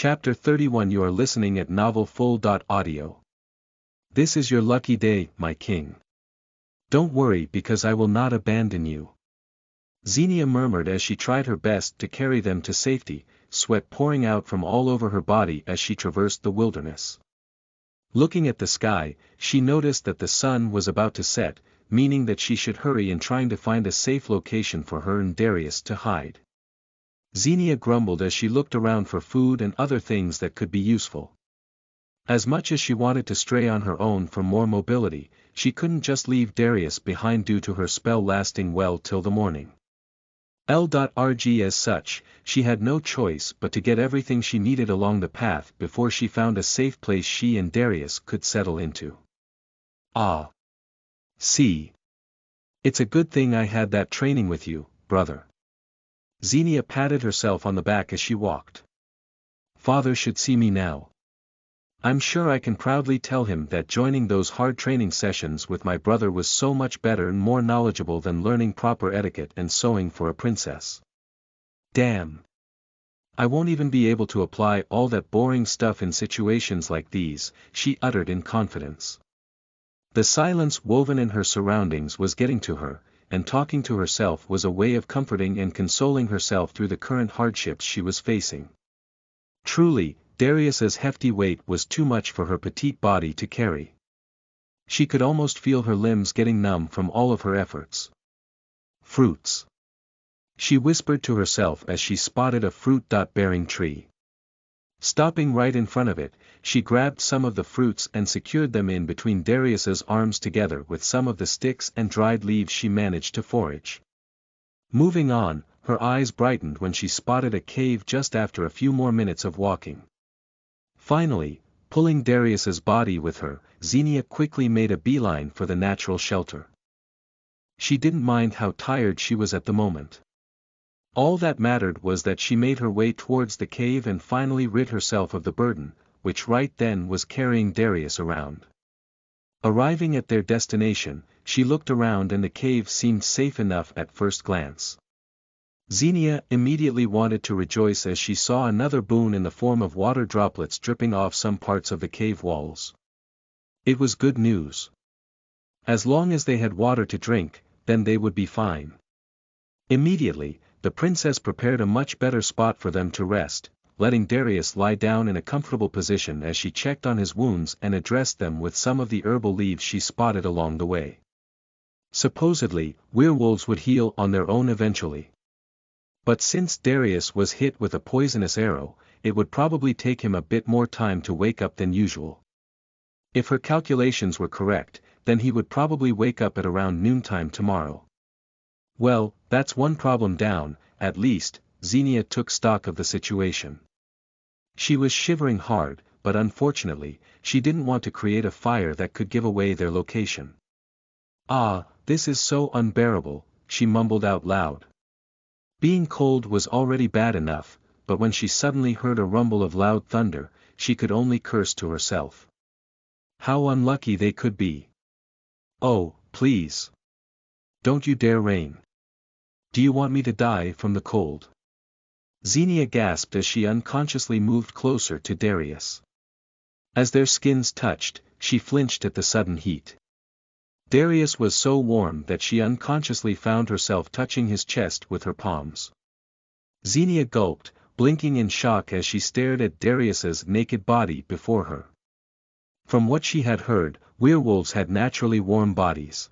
Chapter 31. You are listening at novelfull.audio. This is your lucky day, my king. Don't worry because I will not abandon you. Xenia murmured as she tried her best to carry them to safety, sweat pouring out from all over her body as she traversed the wilderness. Looking at the sky, she noticed that the sun was about to set, meaning that she should hurry in trying to find a safe location for her and Darius to hide. Xenia grumbled as she looked around for food and other things that could be useful. As much as she wanted to stray on her own for more mobility, she couldn't just leave Darius behind due to her spell lasting well till the morning. LRG as such, she had no choice but to get everything she needed along the path before she found a safe place she and Darius could settle into. See. It's a good thing I had that training with you, brother. Xenia patted herself on the back as she walked. Father should see me now. I'm sure I can proudly tell him that joining those hard training sessions with my brother was so much better and more knowledgeable than learning proper etiquette and sewing for a princess. Damn. I won't even be able to apply all that boring stuff in situations like these, she uttered in confidence. The silence woven in her surroundings was getting to her, and talking to herself was a way of comforting and consoling herself through the current hardships she was facing. Truly, Darius's hefty weight was too much for her petite body to carry. She could almost feel her limbs getting numb from all of her efforts. Fruits. She whispered to herself as she spotted a fruit-bearing tree. Stopping right in front of it, she grabbed some of the fruits and secured them in between Darius's arms together with some of the sticks and dried leaves she managed to forage. Moving on, her eyes brightened when she spotted a cave just after a few more minutes of walking. Finally, pulling Darius's body with her, Xenia quickly made a beeline for the natural shelter. She didn't mind how tired she was at the moment. All that mattered was that she made her way towards the cave and finally rid herself of the burden, which right then was carrying Darius around. Arriving at their destination, she looked around and the cave seemed safe enough at first glance. Xenia immediately wanted to rejoice as she saw another boon in the form of water droplets dripping off some parts of the cave walls. It was good news. As long as they had water to drink, then they would be fine. Immediately, the princess prepared a much better spot for them to rest, letting Darius lie down in a comfortable position as she checked on his wounds and addressed them with some of the herbal leaves she spotted along the way. Supposedly, werewolves would heal on their own eventually. But since Darius was hit with a poisonous arrow, it would probably take him a bit more time to wake up than usual. If her calculations were correct, then he would probably wake up at around noontime tomorrow. Well, that's one problem down, at least. Xenia took stock of the situation. She was shivering hard, but unfortunately, she didn't want to create a fire that could give away their location. This is so unbearable, she mumbled out loud. Being cold was already bad enough, but when she suddenly heard a rumble of loud thunder, she could only curse to herself. How unlucky they could be. Oh, please. Don't you dare rain. Do you want me to die from the cold? Xenia gasped as she unconsciously moved closer to Darius. As their skins touched, she flinched at the sudden heat. Darius was so warm that she unconsciously found herself touching his chest with her palms. Xenia gulped, blinking in shock as she stared at Darius's naked body before her. From what she had heard, werewolves had naturally warm bodies.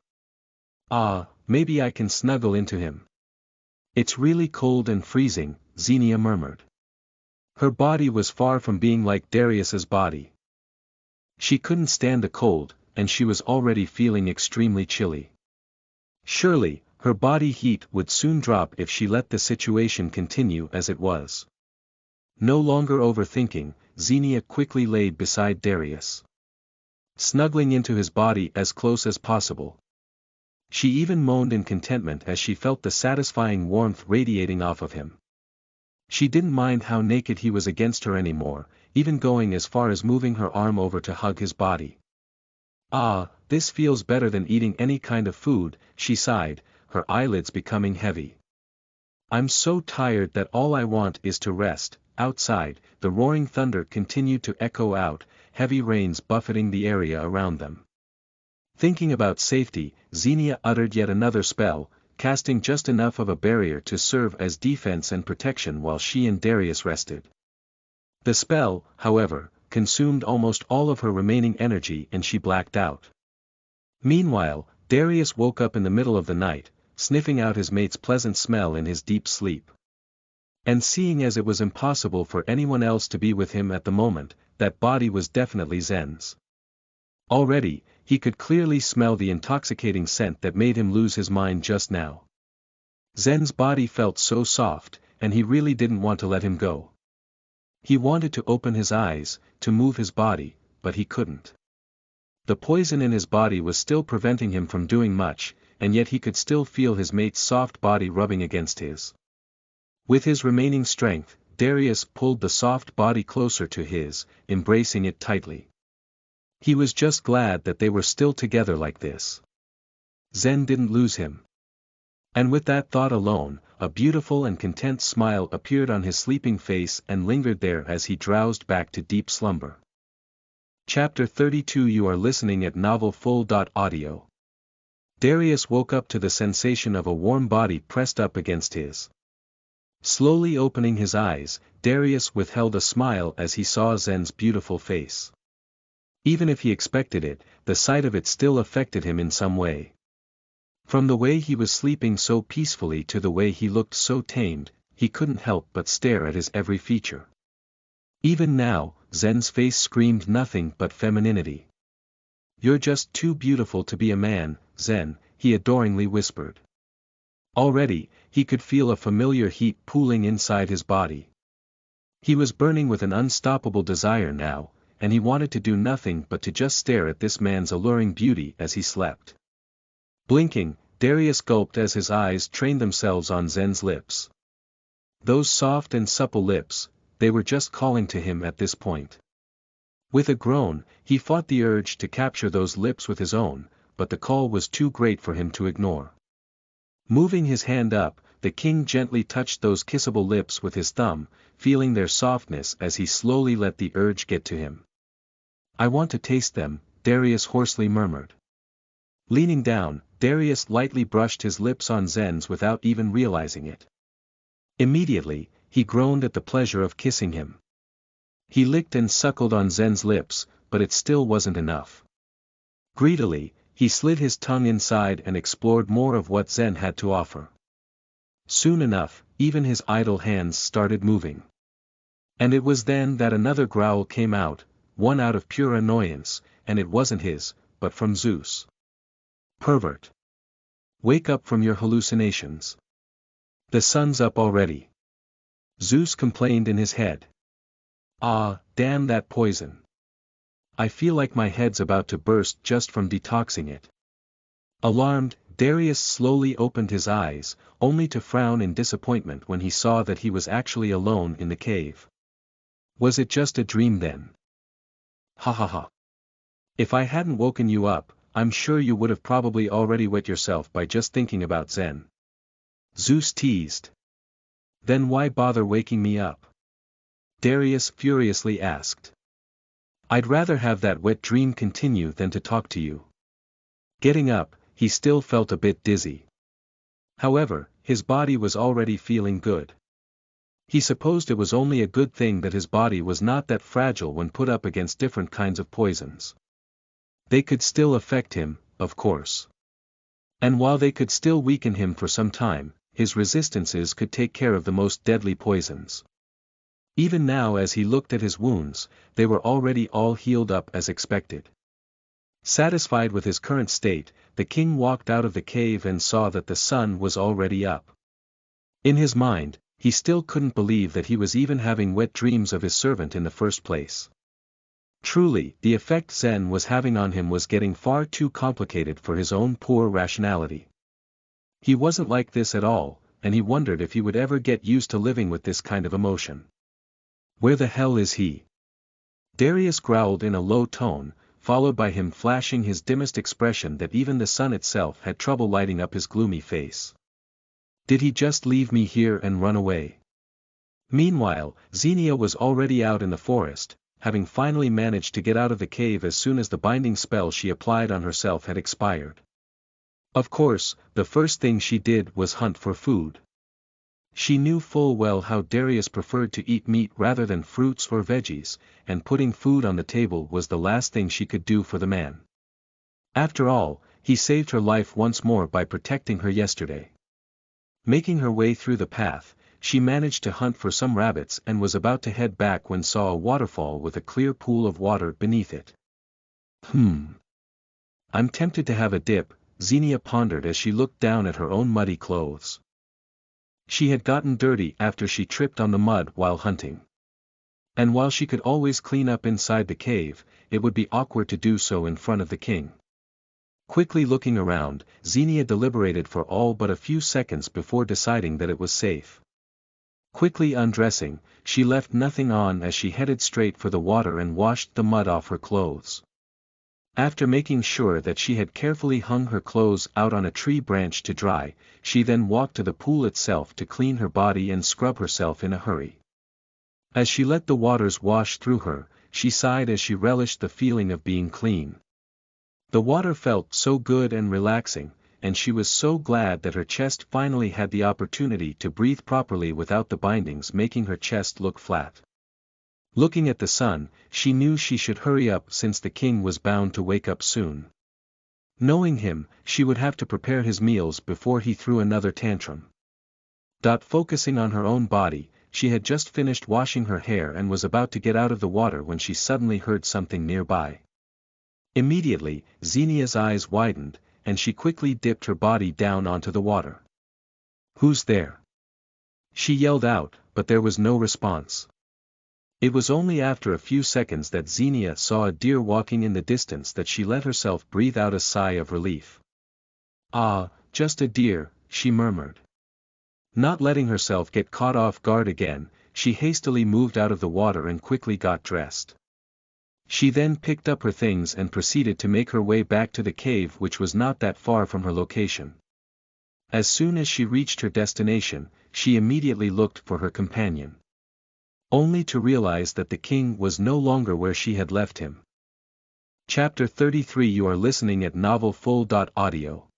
Maybe I can snuggle into him. It's really cold and freezing, Xenia murmured. Her body was far from being like Darius's body. She couldn't stand the cold, and she was already feeling extremely chilly. Surely, her body heat would soon drop if she let the situation continue as it was. No longer overthinking, Xenia quickly laid beside Darius, snuggling into his body as close as possible. She even moaned in contentment as she felt the satisfying warmth radiating off of him. She didn't mind how naked he was against her anymore, even going as far as moving her arm over to hug his body. This feels better than eating any kind of food, she sighed, her eyelids becoming heavy. I'm so tired that all I want is to rest, outside, the roaring thunder continued to echo out, heavy rains buffeting the area around them. Thinking about safety, Xenia uttered yet another spell, casting just enough of a barrier to serve as defense and protection while she and Darius rested. The spell, however, consumed almost all of her remaining energy and she blacked out. Meanwhile, Darius woke up in the middle of the night, sniffing out his mate's pleasant smell in his deep sleep. And seeing as it was impossible for anyone else to be with him at the moment, that body was definitely Zen's. Already, he could clearly smell the intoxicating scent that made him lose his mind just now. Zen's body felt so soft, and he really didn't want to let him go. He wanted to open his eyes, to move his body, but he couldn't. The poison in his body was still preventing him from doing much, and yet he could still feel his mate's soft body rubbing against his. With his remaining strength, Darius pulled the soft body closer to his, embracing it tightly. He was just glad that they were still together like this. Zen didn't lose him. And with that thought alone, a beautiful and content smile appeared on his sleeping face and lingered there as he drowsed back to deep slumber. Chapter 32. You are listening at novelfull.audio. Darius woke up to the sensation of a warm body pressed up against his. Slowly opening his eyes, Darius withheld a smile as he saw Zen's beautiful face. Even if he expected it, the sight of it still affected him in some way. From the way he was sleeping so peacefully to the way he looked so tamed, he couldn't help but stare at his every feature. Even now, Zen's face screamed nothing but femininity. "You're just too beautiful to be a man, Zen," he adoringly whispered. Already, he could feel a familiar heat pooling inside his body. He was burning with an unstoppable desire now, and he wanted to do nothing but to just stare at this man's alluring beauty as he slept. Blinking, Darius gulped as his eyes trained themselves on Zen's lips. Those soft and supple lips, they were just calling to him at this point. With a groan, he fought the urge to capture those lips with his own, but the call was too great for him to ignore. Moving his hand up, the king gently touched those kissable lips with his thumb, feeling their softness as he slowly let the urge get to him. "I want to taste them," Darius hoarsely murmured. Leaning down, Darius lightly brushed his lips on Zen's without even realizing it. Immediately, he groaned at the pleasure of kissing him. He licked and suckled on Zen's lips, but it still wasn't enough. Greedily, he slid his tongue inside and explored more of what Zen had to offer. Soon enough, even his idle hands started moving. And it was then that another growl came out, one out of pure annoyance, and it wasn't his, but from Zeus. "Pervert! Wake up from your hallucinations. The sun's up already," Zeus complained in his head. "Ah, damn that poison. I feel like my head's about to burst just from detoxing it." Alarmed, Darius slowly opened his eyes, only to frown in disappointment when he saw that he was actually alone in the cave. Was it just a dream then? "Ha ha ha. If I hadn't woken you up, I'm sure you would have probably already wet yourself by just thinking about Zen," Zeus teased. "Then why bother waking me up?" Darius furiously asked. "I'd rather have that wet dream continue than to talk to you." Getting up, he still felt a bit dizzy. However, his body was already feeling good. He supposed it was only a good thing that his body was not that fragile when put up against different kinds of poisons. They could still affect him, of course. And while they could still weaken him for some time, his resistances could take care of the most deadly poisons. Even now as he looked at his wounds, they were already all healed up as expected. Satisfied with his current state, the king walked out of the cave and saw that the sun was already up. In his mind, he still couldn't believe that he was even having wet dreams of his servant in the first place. Truly, the effect Zen was having on him was getting far too complicated for his own poor rationality. He wasn't like this at all, and he wondered if he would ever get used to living with this kind of emotion. "Where the hell is he?" Darius growled in a low tone, followed by him flashing his dimmest expression that even the sun itself had trouble lighting up his gloomy face. "Did he just leave me here and run away?" Meanwhile, Xenia was already out in the forest, having finally managed to get out of the cave as soon as the binding spell she applied on herself had expired. Of course, the first thing she did was hunt for food. She knew full well how Darius preferred to eat meat rather than fruits or veggies, and putting food on the table was the last thing she could do for the man. After all, he saved her life once more by protecting her yesterday. Making her way through the path, she managed to hunt for some rabbits and was about to head back when saw a waterfall with a clear pool of water beneath it. I'm tempted to have a dip, Xenia pondered as she looked down at her own muddy clothes. She had gotten dirty after she tripped on the mud while hunting. And while she could always clean up inside the cave, it would be awkward to do so in front of the king. Quickly looking around, Xenia deliberated for all but a few seconds before deciding that it was safe. Quickly undressing, she left nothing on as she headed straight for the water and washed the mud off her clothes. After making sure that she had carefully hung her clothes out on a tree branch to dry, she then walked to the pool itself to clean her body and scrub herself in a hurry. As she let the waters wash through her, she sighed as she relished the feeling of being clean. The water felt so good and relaxing, and she was so glad that her chest finally had the opportunity to breathe properly without the bindings making her chest look flat. Looking at the sun, she knew she should hurry up since the king was bound to wake up soon. Knowing him, she would have to prepare his meals before he threw another tantrum. Focusing on her own body, she had just finished washing her hair and was about to get out of the water when she suddenly heard something nearby. Immediately, Xenia's eyes widened, and she quickly dipped her body down onto the water. "Who's there?" she yelled out, but there was no response. It was only after a few seconds that Xenia saw a deer walking in the distance that she let herself breathe out a sigh of relief. "Ah, just a deer," she murmured. Not letting herself get caught off guard again, she hastily moved out of the water and quickly got dressed. She then picked up her things and proceeded to make her way back to the cave, which was not that far from her location. As soon as she reached her destination, she immediately looked for her companion. Only to realize that the king was no longer where she had left him. Chapter 33. You are listening at novelfull.audio.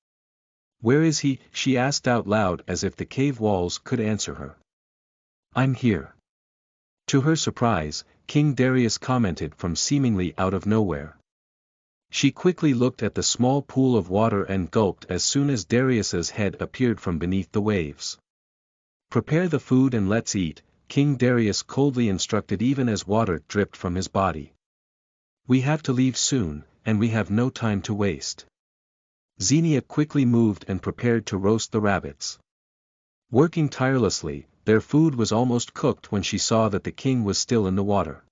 "Where is he?" she asked out loud as if the cave walls could answer her. "I'm here." To her surprise, King Darius commented from seemingly out of nowhere. She quickly looked at the small pool of water and gulped as soon as Darius's head appeared from beneath the waves. "Prepare the food and let's eat," King Darius coldly instructed even as water dripped from his body. "We have to leave soon, and we have no time to waste." Xenia quickly moved and prepared to roast the rabbits. Working tirelessly, their food was almost cooked when she saw that the king was still in the water.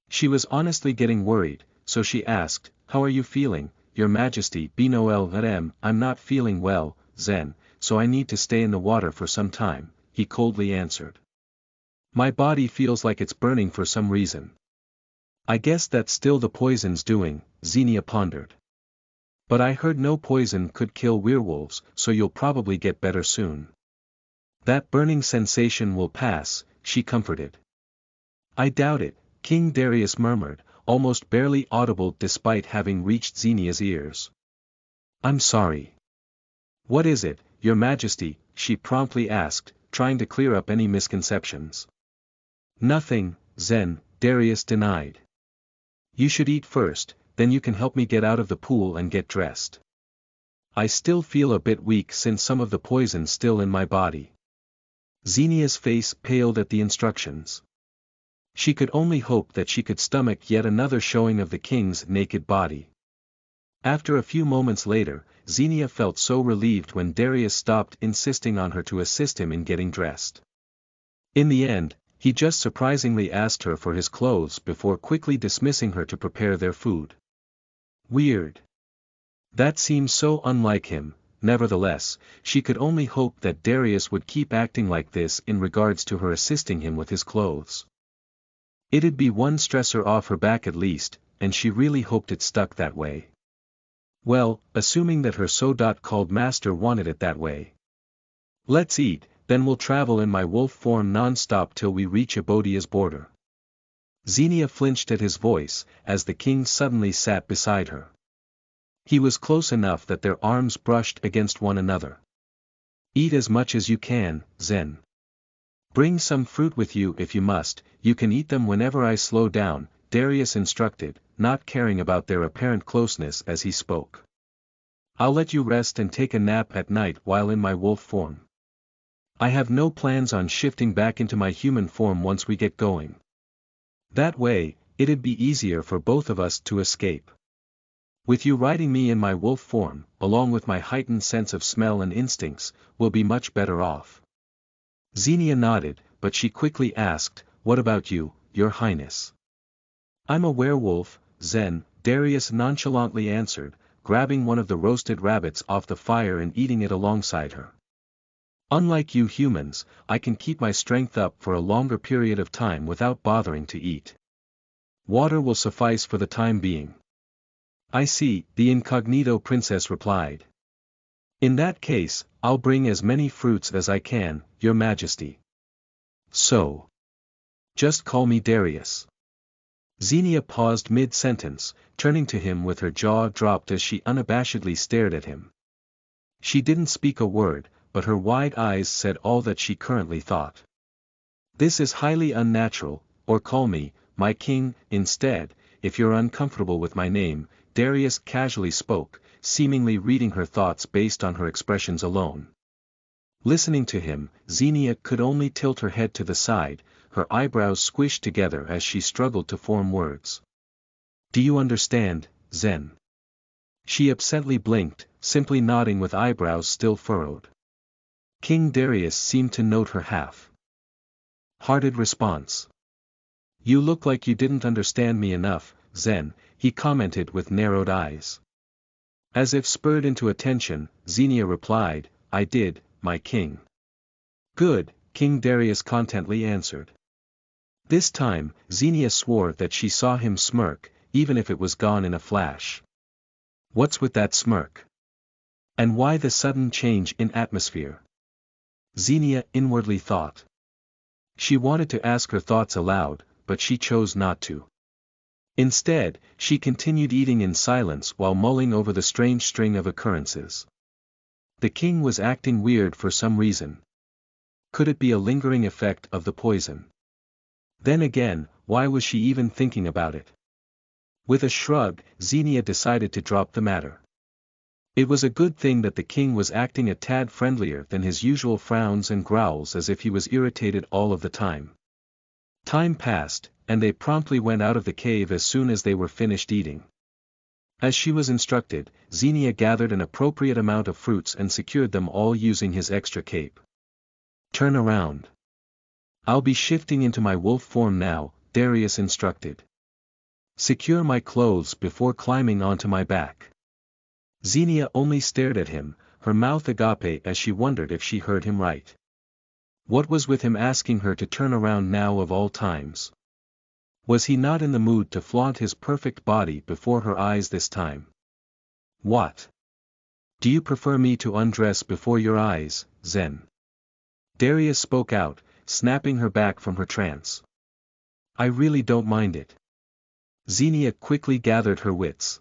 She was honestly getting worried, so she asked, "How are you feeling, Your Majesty?" "I'm not feeling well, Zen, so I need to stay in the water for some time," he coldly answered. "My body feels like it's burning for some reason." "I guess that's still the poison's doing," Xenia pondered. "But I heard no poison could kill werewolves, so you'll probably get better soon." "That burning sensation will pass," she comforted. "I doubt it," King Darius murmured, almost barely audible despite having reached Xenia's ears. "I'm sorry." "What is it, Your Majesty?" she promptly asked, trying to clear up any misconceptions. "Nothing, Zen," Darius denied. "You should eat first, then you can help me get out of the pool and get dressed. I still feel a bit weak since some of the poison's still in my body." Xenia's face paled at the instructions. She could only hope that she could stomach yet another showing of the king's naked body. After a few moments later, Xenia felt so relieved when Darius stopped insisting on her to assist him in getting dressed. In the end, he just surprisingly asked her for his clothes before quickly dismissing her to prepare their food. Weird. That seemed so unlike him. Nevertheless, she could only hope that Darius would keep acting like this in regards to her assisting him with his clothes. It'd be one stressor off her back at least, and she really hoped it stuck that way. Well, assuming that her so-called master wanted it that way. "Let's eat," Then we'll travel in my wolf form non-stop till we reach Abodia's border. Xenia flinched at his voice, as the king suddenly sat beside her. He was close enough that their arms brushed against one another. Eat as much as you can, Zen. Bring some fruit with you if you must, you can eat them whenever I slow down, Darius instructed, not caring about their apparent closeness as he spoke. I'll let you rest and take a nap at night while in my wolf form. I have no plans on shifting back into my human form once we get going. That way, it'd be easier for both of us to escape. With you riding me in my wolf form, along with my heightened sense of smell and instincts, we'll be much better off. Xenia nodded, but she quickly asked, what about you, Your Highness? I'm a werewolf, Zen, Darius nonchalantly answered, grabbing one of the roasted rabbits off the fire and eating it alongside her. Unlike you humans, I can keep my strength up for a longer period of time without bothering to eat. Water will suffice for the time being. I see, the incognito princess replied. In that case, I'll bring as many fruits as I can, Your Majesty. So. Just call me Darius. Xenia paused mid-sentence, turning to him with her jaw dropped as she unabashedly stared at him. She didn't speak a word, but her wide eyes said all that she currently thought. This is highly unnatural, or call me, my king, instead, if you're uncomfortable with my name, Darius casually spoke, seemingly reading her thoughts based on her expressions alone. Listening to him, Xenia could only tilt her head to the side, her eyebrows squished together as she struggled to form words. Do you understand, Zen? She absently blinked, simply nodding with eyebrows still furrowed. King Darius seemed to note her half-hearted response. You look like you didn't understand me enough, Zen, he commented with narrowed eyes. As if spurred into attention, Xenia replied, I did, my king. Good, King Darius contently answered. This time, Xenia swore that she saw him smirk, even if it was gone in a flash. What's with that smirk? And why the sudden change in atmosphere? Xenia inwardly thought. She wanted to ask her thoughts aloud, but she chose not to. Instead, she continued eating in silence while mulling over the strange string of occurrences. The king was acting weird for some reason. Could it be a lingering effect of the poison? Then again, why was she even thinking about it? With a shrug, Xenia decided to drop the matter. It was a good thing that the king was acting a tad friendlier than his usual frowns and growls as if he was irritated all of the time. Time passed, and they promptly went out of the cave as soon as they were finished eating. As she was instructed, Xenia gathered an appropriate amount of fruits and secured them all using his extra cape. Turn around. I'll be shifting into my wolf form now, Darius instructed. Secure my clothes before climbing onto my back. Xenia only stared at him, her mouth agape as she wondered if she heard him right. What was with him asking her to turn around now of all times? Was he not in the mood to flaunt his perfect body before her eyes this time? What? Do you prefer me to undress before your eyes, Zen? Darius spoke out, snapping her back from her trance. I really don't mind it. Xenia quickly gathered her wits.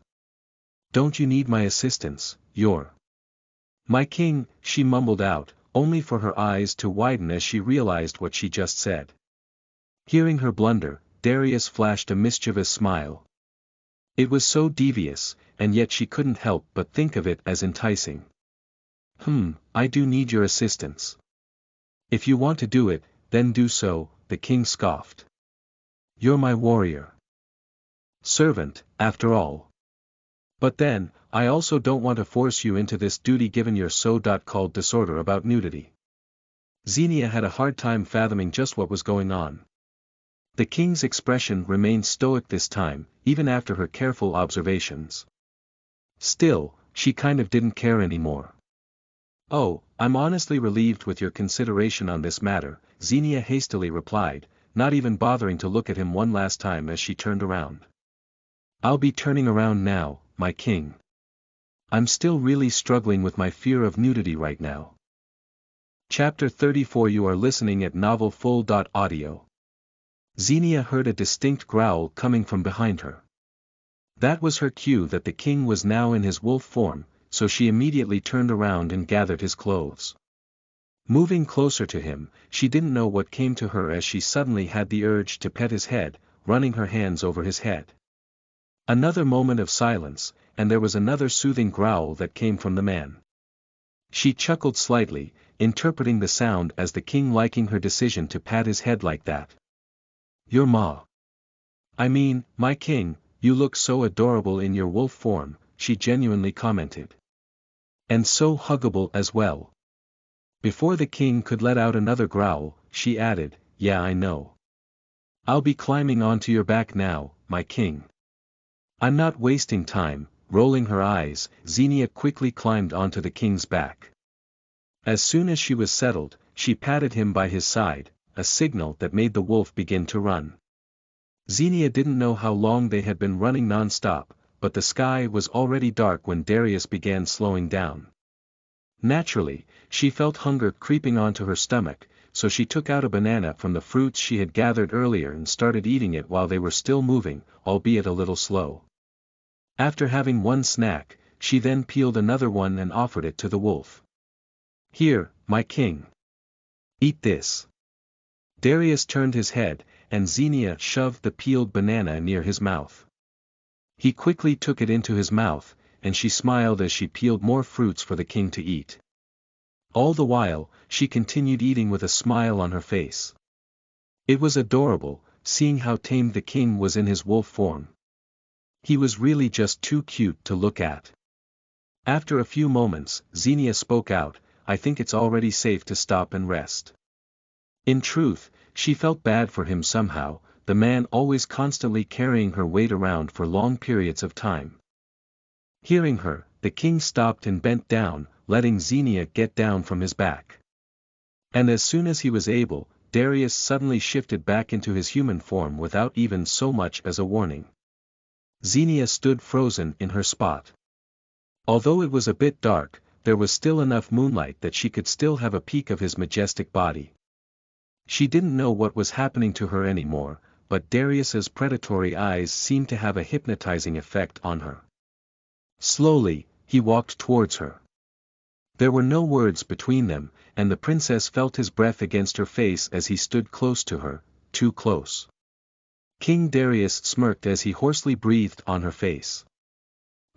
Don't you need my assistance, my king, she mumbled out, only for her eyes to widen as she realized what she just said. Hearing her blunder, Darius flashed a mischievous smile. It was so devious, and yet she couldn't help but think of it as enticing. I do need your assistance. If you want to do it, then do so, the king scoffed. You're my warrior. Servant, after all. But then, I also don't want to force you into this duty given your so-called disorder about nudity. Xenia had a hard time fathoming just what was going on. The king's expression remained stoic this time, even after her careful observations. Still, she kind of didn't care anymore. Oh, I'm honestly relieved with your consideration on this matter, Xenia hastily replied, not even bothering to look at him one last time as she turned around. I'll be turning around now, my king. I'm still really struggling with my fear of nudity right now. Chapter 34. You are listening at novelfull.audio. Xenia heard a distinct growl coming from behind her. That was her cue that the king was now in his wolf form, so she immediately turned around and gathered his clothes. Moving closer to him, she didn't know what came to her as she suddenly had the urge to pet his head, running her hands over his head. Another moment of silence, and there was another soothing growl that came from the man. She chuckled slightly, interpreting the sound as the king liking her decision to pat his head like that. Your ma. I mean, my king, you look so adorable in your wolf form, she genuinely commented. And so huggable as well. Before the king could let out another growl, she added, yeah, I know. I'll be climbing onto your back now, my king. I'm not wasting time. Rolling her eyes, Xenia quickly climbed onto the king's back. As soon as she was settled, she patted him by his side, a signal that made the wolf begin to run. Xenia didn't know how long they had been running non-stop, but the sky was already dark when Darius began slowing down. Naturally, she felt hunger creeping onto her stomach, so she took out a banana from the fruits she had gathered earlier and started eating it while they were still moving, albeit a little slow. After having one snack, she then peeled another one and offered it to the wolf. Here, my king. Eat this. Darius turned his head, and Xenia shoved the peeled banana near his mouth. He quickly took it into his mouth, and she smiled as she peeled more fruits for the king to eat. All the while, she continued eating with a smile on her face. It was adorable, seeing how tame the king was in his wolf form. He was really just too cute to look at. After a few moments, Xenia spoke out, I think it's already safe to stop and rest. In truth, she felt bad for him somehow, the man always constantly carrying her weight around for long periods of time. Hearing her, the king stopped and bent down, letting Xenia get down from his back. And as soon as he was able, Darius suddenly shifted back into his human form without even so much as a warning. Xenia stood frozen in her spot. Although it was a bit dark, there was still enough moonlight that she could still have a peek of his majestic body. She didn't know what was happening to her anymore, but Darius's predatory eyes seemed to have a hypnotizing effect on her. Slowly, he walked towards her. There were no words between them, and the princess felt his breath against her face as he stood close to her, too close. King Darius smirked as he hoarsely breathed on her face.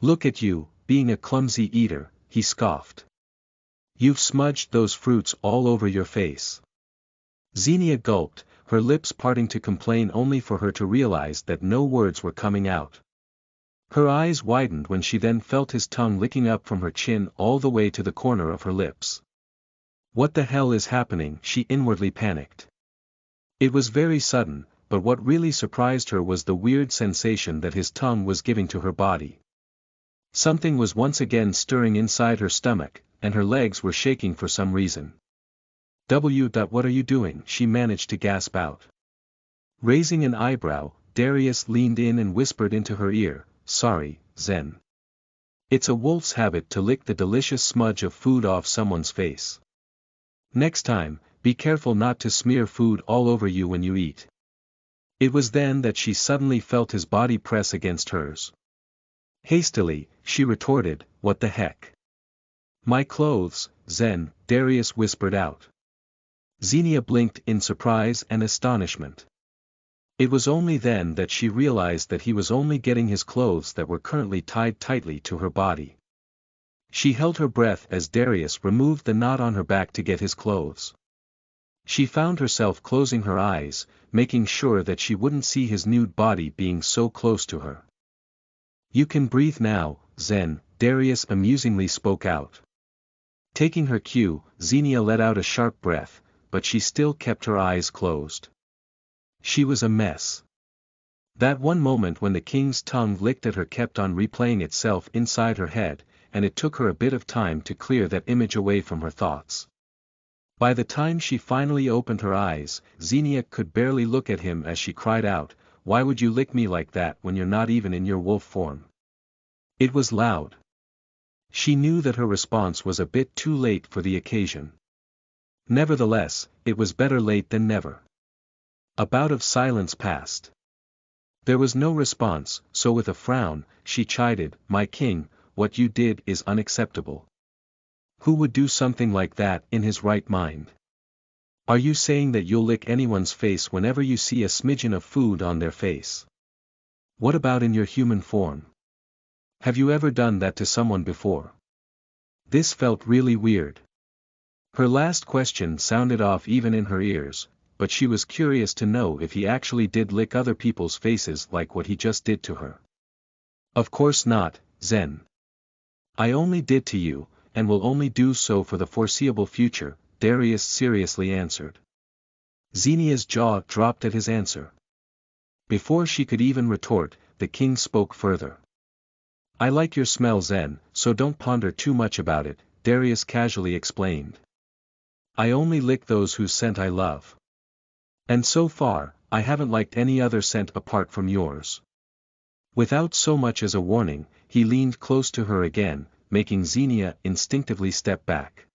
Look at you, being a clumsy eater, he scoffed. You've smudged those fruits all over your face. Xenia gulped, her lips parting to complain only for her to realize that no words were coming out. Her eyes widened when she then felt his tongue licking up from her chin all the way to the corner of her lips. What the hell is happening? She inwardly panicked. It was very sudden, but what really surprised her was the weird sensation that his tongue was giving to her body. Something was once again stirring inside her stomach, and her legs were shaking for some reason. What are you doing? She managed to gasp out. Raising an eyebrow, Darius leaned in and whispered into her ear, sorry, Zen. It's a wolf's habit to lick the delicious smudge of food off someone's face. Next time, be careful not to smear food all over you when you eat. It was then that she suddenly felt his body press against hers. Hastily, she retorted, what the heck? My clothes, Zen, Darius whispered out. Xenia blinked in surprise and astonishment. It was only then that she realized that he was only getting his clothes that were currently tied tightly to her body. She held her breath as Darius removed the knot on her back to get his clothes. She found herself closing her eyes, making sure that she wouldn't see his nude body being so close to her. You can breathe now, Zen, Darius amusingly spoke out. Taking her cue, Xenia let out a sharp breath, but she still kept her eyes closed. She was a mess. That one moment when the king's tongue licked at her kept on replaying itself inside her head, and it took her a bit of time to clear that image away from her thoughts. By the time she finally opened her eyes, Xenia could barely look at him as she cried out, why would you lick me like that when you're not even in your wolf form? It was loud. She knew that her response was a bit too late for the occasion. Nevertheless, it was better late than never. A bout of silence passed. There was no response, so with a frown, she chided, "My king, what you did is unacceptable. Who would do something like that in his right mind? Are you saying that you'll lick anyone's face whenever you see a smidgen of food on their face? What about in your human form? Have you ever done that to someone before?" This felt really weird. Her last question sounded off even in her ears, but she was curious to know if he actually did lick other people's faces like what he just did to her. "Of course not, Zen. I only did to you, and will only do so for the foreseeable future," Darius seriously answered. Xenia's jaw dropped at his answer. Before she could even retort, the king spoke further. "I like your smell, Zen, so don't ponder too much about it," Darius casually explained. "I only lick those whose scent I love. And so far, I haven't liked any other scent apart from yours." Without so much as a warning, he leaned close to her again, making Xenia instinctively step back.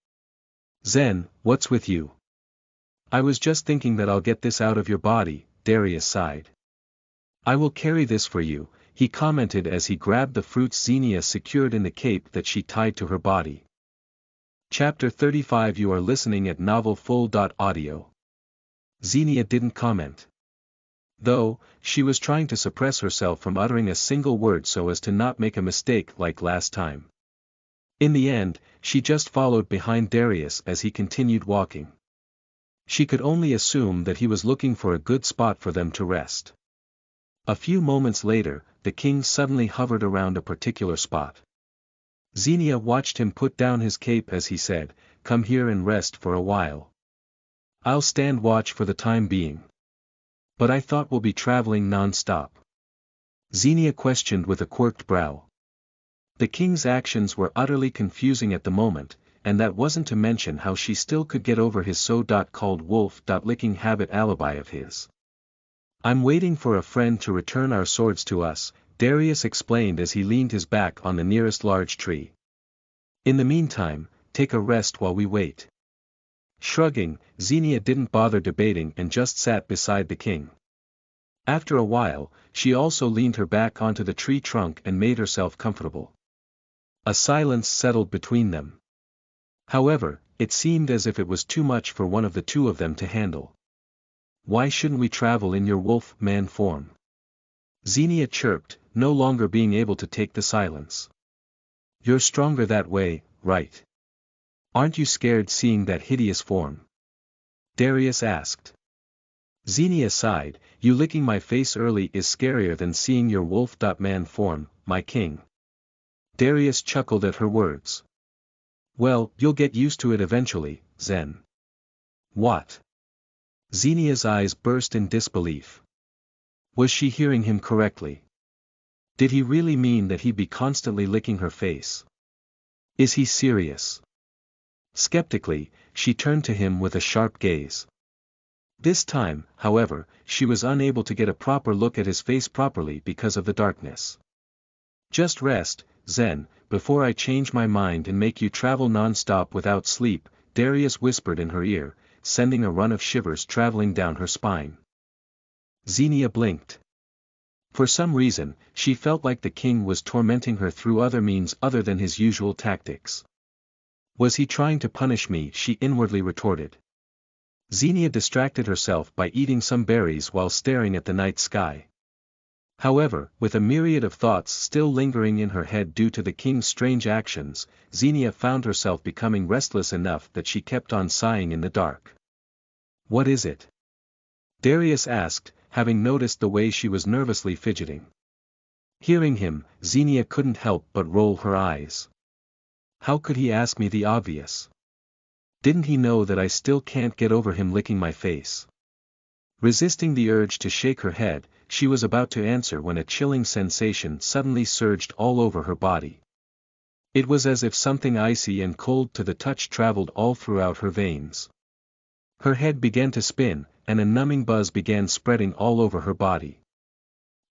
"Zen, what's with you?" "I was just thinking that I'll get this out of your body," Darius sighed. "I will carry this for you," he commented as he grabbed the fruits Xenia secured in the cape that she tied to her body. Chapter 35. You are listening at novelfull.audio. Xenia didn't comment. Though, she was trying to suppress herself from uttering a single word so as to not make a mistake like last time. In the end, she just followed behind Darius as he continued walking. She could only assume that he was looking for a good spot for them to rest. A few moments later, the king suddenly hovered around a particular spot. Xenia watched him put down his cape as he said, "Come here and rest for a while. I'll stand watch for the time being." "But I thought we'll be traveling non-stop?" Xenia questioned with a quirked brow. The king's actions were utterly confusing at the moment, and that wasn't to mention how she still could get over his so-called wolf-licking habit alibi of his. "I'm waiting for a friend to return our swords to us," Darius explained as he leaned his back on the nearest large tree. "In the meantime, take a rest while we wait." Shrugging, Xenia didn't bother debating and just sat beside the king. After a while, she also leaned her back onto the tree trunk and made herself comfortable. A silence settled between them. However, it seemed as if it was too much for one of the two of them to handle. "Why shouldn't we travel in your wolf-man form?" Xenia chirped, no longer being able to take the silence. "You're stronger that way, right? Aren't you scared seeing that hideous form?" Darius asked. Xenia sighed, "You licking my face early is scarier than seeing your wolf-man form, my king." Darius chuckled at her words. "Well, you'll get used to it eventually, Zen." "What?" Xenia's eyes burst in disbelief. Was she hearing him correctly? Did he really mean that he'd be constantly licking her face? Is he serious? Skeptically, she turned to him with a sharp gaze. This time, however, she was unable to get a proper look at his face properly because of the darkness. "Just rest, Zen, before I change my mind and make you travel non-stop without sleep," Darius whispered in her ear, sending a run of shivers traveling down her spine. Xenia blinked. For some reason, she felt like the king was tormenting her through other means other than his usual tactics. "Was he trying to punish me?" she inwardly retorted. Xenia distracted herself by eating some berries while staring at the night sky. However, with a myriad of thoughts still lingering in her head due to the king's strange actions, Xenia found herself becoming restless enough that she kept on sighing in the dark. "What is it?" Darius asked, having noticed the way she was nervously fidgeting. Hearing him, Xenia couldn't help but roll her eyes. How could he ask me the obvious? Didn't he know that I still can't get over him licking my face? Resisting the urge to shake her head, she was about to answer when a chilling sensation suddenly surged all over her body. It was as if something icy and cold to the touch traveled all throughout her veins. Her head began to spin, and a numbing buzz began spreading all over her body.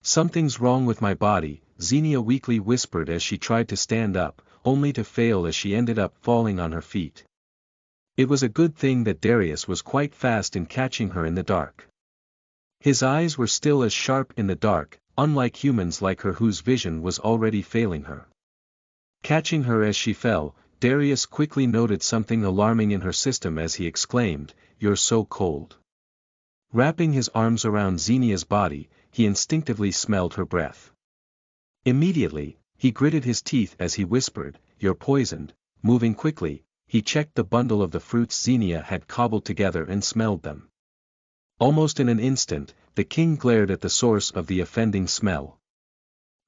"Something's wrong with my body," Xenia weakly whispered as she tried to stand up, only to fail as she ended up falling on her feet. It was a good thing that Darius was quite fast in catching her in the dark. His eyes were still as sharp in the dark, unlike humans like her whose vision was already failing her. Catching her as she fell, Darius quickly noted something alarming in her system as he exclaimed, "You're so cold." Wrapping his arms around Xenia's body, he instinctively smelled her breath. Immediately, he gritted his teeth as he whispered, "You're poisoned." Moving quickly, he checked the bundle of the fruits Xenia had cobbled together and smelled them. Almost in an instant, the king glared at the source of the offending smell.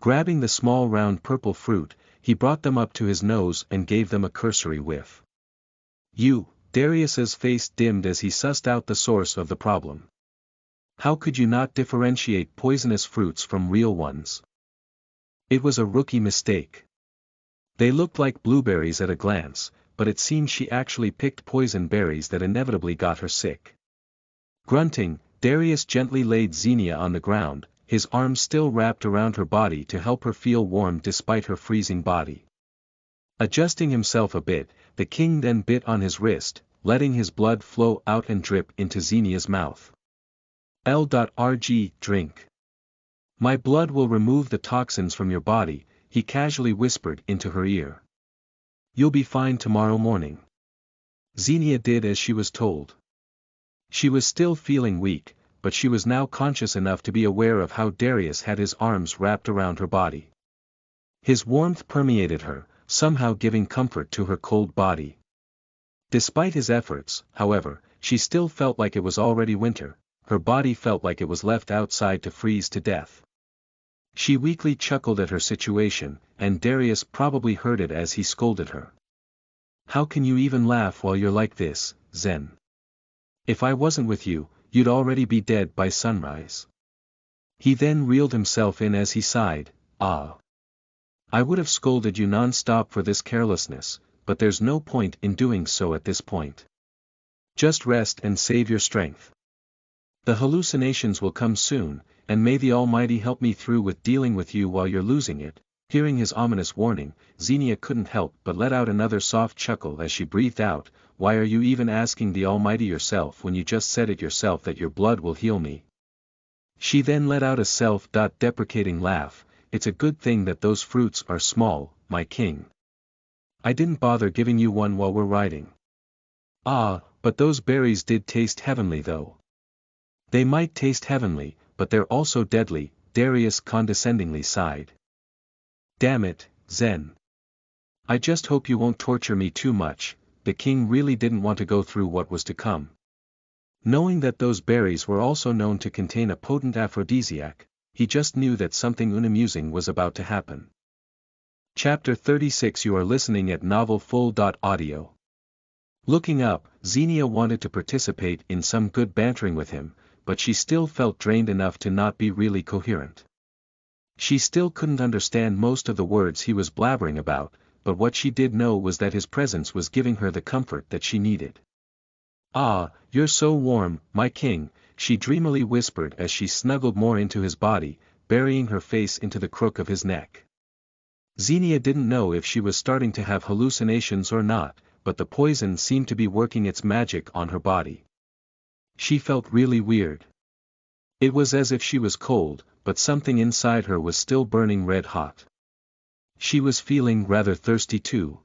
Grabbing the small round purple fruit, he brought them up to his nose and gave them a cursory whiff. Darius's face dimmed as he sussed out the source of the problem. How could you not differentiate poisonous fruits from real ones? It was a rookie mistake. They looked like blueberries at a glance, but it seemed she actually picked poison berries that inevitably got her sick. Grunting, Darius gently laid Xenia on the ground, his arms still wrapped around her body to help her feel warm despite her freezing body. Adjusting himself a bit, the king then bit on his wrist, letting his blood flow out and drip into Xenia's mouth. "L.rg, drink. My blood will remove the toxins from your body," he casually whispered into her ear. "You'll be fine tomorrow morning." Xenia did as she was told. She was still feeling weak, but she was now conscious enough to be aware of how Darius had his arms wrapped around her body. His warmth permeated her, somehow giving comfort to her cold body. Despite his efforts, however, she still felt like it was already winter, her body felt like it was left outside to freeze to death. She weakly chuckled at her situation, and Darius probably heard it as he scolded her. "How can you even laugh while you're like this, Zen? If I wasn't with you, you'd already be dead by sunrise." He then reeled himself in as he sighed, "Ah. I would have scolded you non-stop for this carelessness, but there's no point in doing so at this point. Just rest and save your strength. The hallucinations will come soon, and may the Almighty help me through with dealing with you while you're losing it." Hearing his ominous warning, Xenia couldn't help but let out another soft chuckle as she breathed out, "Why are you even asking the Almighty yourself when you just said it yourself that your blood will heal me?" She then let out a self-deprecating laugh. "It's a good thing that those fruits are small, my king. I didn't bother giving you one while we're riding." "Ah, but those berries did taste heavenly though." "They might taste heavenly, but they're also deadly," Darius condescendingly sighed. "Damn it, Zen. I just hope you won't torture me too much." The king really didn't want to go through what was to come. Knowing that those berries were also known to contain a potent aphrodisiac, he just knew that something unamusing was about to happen. Chapter 36. You are listening at novelfull.audio. Looking up, Xenia wanted to participate in some good bantering with him, but she still felt drained enough to not be really coherent. She still couldn't understand most of the words he was blabbering about, but what she did know was that his presence was giving her the comfort that she needed. "Ah, you're so warm, my king," she dreamily whispered as she snuggled more into his body, burying her face into the crook of his neck. Xenia didn't know if she was starting to have hallucinations or not, but the poison seemed to be working its magic on her body. She felt really weird. It was as if she was cold, but something inside her was still burning red hot. She was feeling rather thirsty too.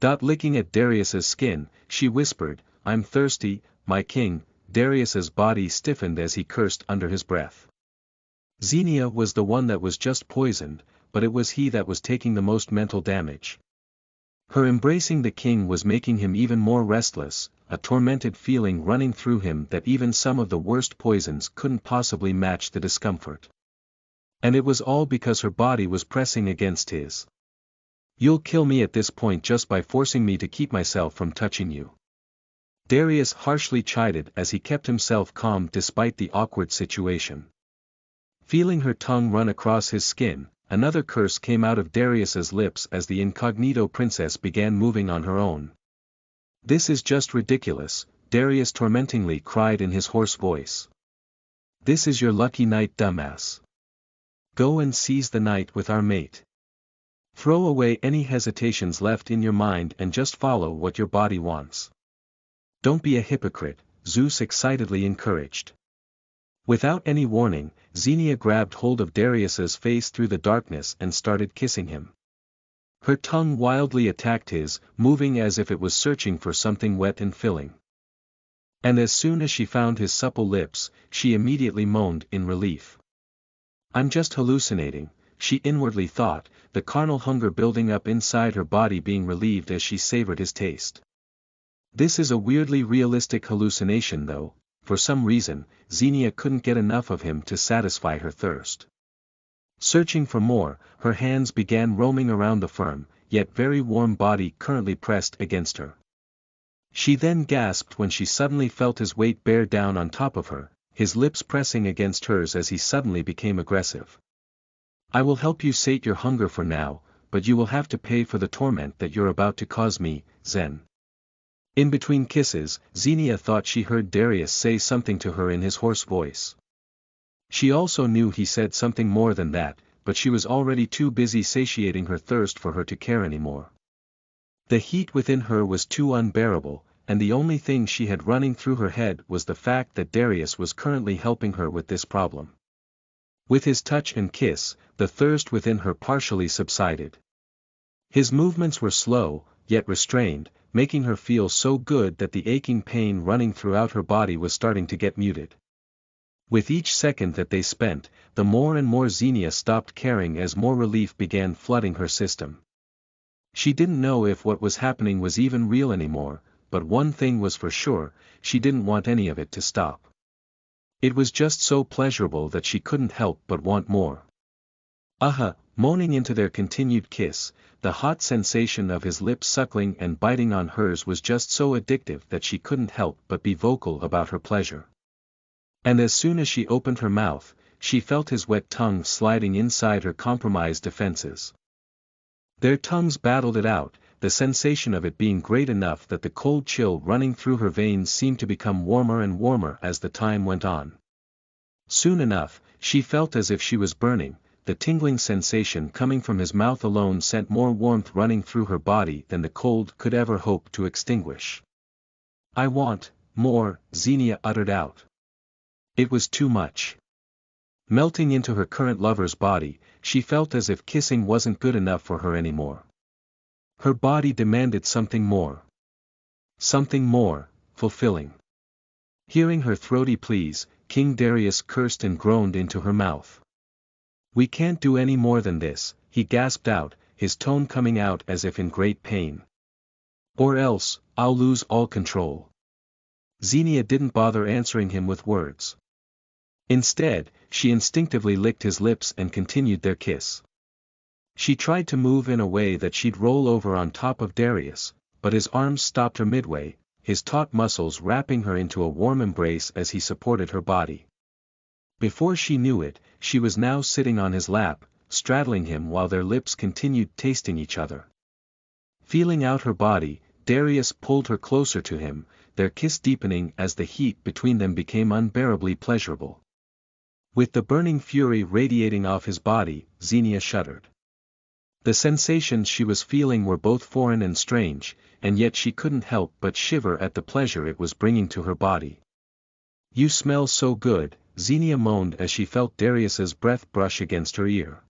Licking at Darius's skin, she whispered, "I'm thirsty, my king." Darius's body stiffened as he cursed under his breath. Xenia was the one that was just poisoned, but it was he that was taking the most mental damage. Her embracing the king was making him even more restless, a tormented feeling running through him that even some of the worst poisons couldn't possibly match the discomfort. And it was all because her body was pressing against his. "You'll kill me at this point just by forcing me to keep myself from touching you." Darius harshly chided as he kept himself calm despite the awkward situation. Feeling her tongue run across his skin, another curse came out of Darius's lips as the incognito princess began moving on her own. "This is just ridiculous," Darius tormentingly cried in his hoarse voice. "This is your lucky night, dumbass. Go and seize the night with our mate. Throw away any hesitations left in your mind and just follow what your body wants." Don't be a hypocrite, Zeus excitedly encouraged. Without any warning, Xenia grabbed hold of Darius's face through the darkness and started kissing him. Her tongue wildly attacked his, moving as if it was searching for something wet and filling. And as soon as she found his supple lips, she immediately moaned in relief. I'm just hallucinating, she inwardly thought, the carnal hunger building up inside her body being relieved as she savored his taste. This is a weirdly realistic hallucination though. For some reason, Xenia couldn't get enough of him to satisfy her thirst. Searching for more, her hands began roaming around the firm, yet very warm body currently pressed against her. She then gasped when she suddenly felt his weight bear down on top of her, his lips pressing against hers as he suddenly became aggressive. I will help you sate your hunger for now, but you will have to pay for the torment that you're about to cause me, Zen. In between kisses, Xenia thought she heard Darius say something to her in his hoarse voice. She also knew he said something more than that, but she was already too busy satiating her thirst for her to care anymore. The heat within her was too unbearable, and the only thing she had running through her head was the fact that Darius was currently helping her with this problem. With his touch and kiss, the thirst within her partially subsided. His movements were slow, yet restrained, making her feel so good that the aching pain running throughout her body was starting to get muted. With each second that they spent, the more and more Xenia stopped caring as more relief began flooding her system. She didn't know if what was happening was even real anymore, but one thing was for sure, she didn't want any of it to stop. It was just so pleasurable that she couldn't help but want more. Moaning into their continued kiss, the hot sensation of his lips suckling and biting on hers was just so addictive that she couldn't help but be vocal about her pleasure. And as soon as she opened her mouth, she felt his wet tongue sliding inside her compromised defenses. Their tongues battled it out, the sensation of it being great enough that the cold chill running through her veins seemed to become warmer and warmer as the time went on. Soon enough, she felt as if she was burning. The tingling sensation coming from his mouth alone sent more warmth running through her body than the cold could ever hope to extinguish. I want more, Xenia uttered out. It was too much. Melting into her current lover's body, she felt as if kissing wasn't good enough for her anymore. Her body demanded something more. Something more, fulfilling. Hearing her throaty pleas, King Darius cursed and groaned into her mouth. We can't do any more than this, he gasped out, his tone coming out as if in great pain. Or else, I'll lose all control. Xenia didn't bother answering him with words. Instead, she instinctively licked his lips and continued their kiss. She tried to move in a way that she'd roll over on top of Darius, but his arms stopped her midway, his taut muscles wrapping her into a warm embrace as he supported her body. Before she knew it, she was now sitting on his lap, straddling him while their lips continued tasting each other. Feeling out her body, Darius pulled her closer to him, their kiss deepening as the heat between them became unbearably pleasurable. With the burning fury radiating off his body, Xenia shuddered. The sensations she was feeling were both foreign and strange, and yet she couldn't help but shiver at the pleasure it was bringing to her body. You smell so good, Xenia moaned as she felt Darius's breath brush against her ear.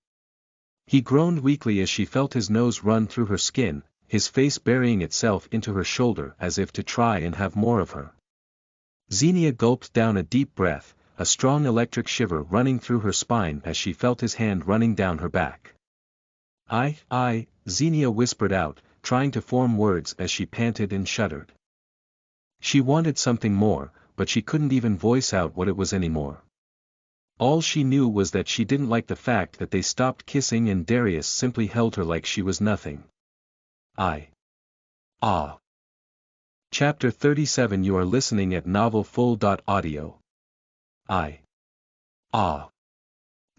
He groaned weakly as she felt his nose run through her skin, his face burying itself into her shoulder as if to try and have more of her. Xenia gulped down a deep breath, a strong electric shiver running through her spine as she felt his hand running down her back. I, Xenia whispered out, trying to form words as she panted and shuddered. She wanted something more, but she couldn't even voice out what it was anymore. All she knew was that she didn't like the fact that they stopped kissing and Darius simply held her like she was nothing. Chapter 37. You are listening at novelfull.audio.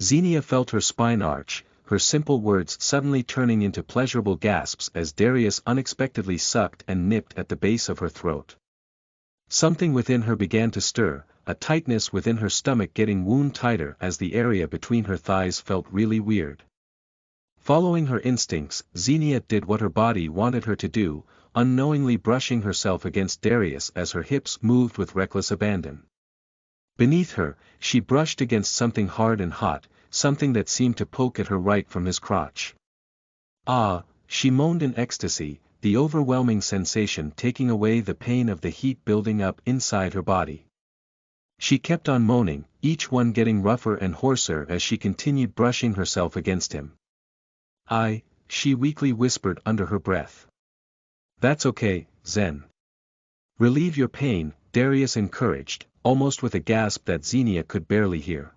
Xenia felt her spine arch, her simple words suddenly turning into pleasurable gasps as Darius unexpectedly sucked and nipped at the base of her throat. Something within her began to stir, a tightness within her stomach getting wound tighter as the area between her thighs felt really weird. Following her instincts, Xenia did what her body wanted her to do, unknowingly brushing herself against Darius as her hips moved with reckless abandon. Beneath her, she brushed against something hard and hot, something that seemed to poke at her right from his crotch. Ah, she moaned in ecstasy, the overwhelming sensation taking away the pain of the heat building up inside her body. She kept on moaning, each one getting rougher and hoarser as she continued brushing herself against him. She weakly whispered under her breath. That's okay, Zen. Relieve your pain, Darius encouraged, almost with a gasp that Xenia could barely hear.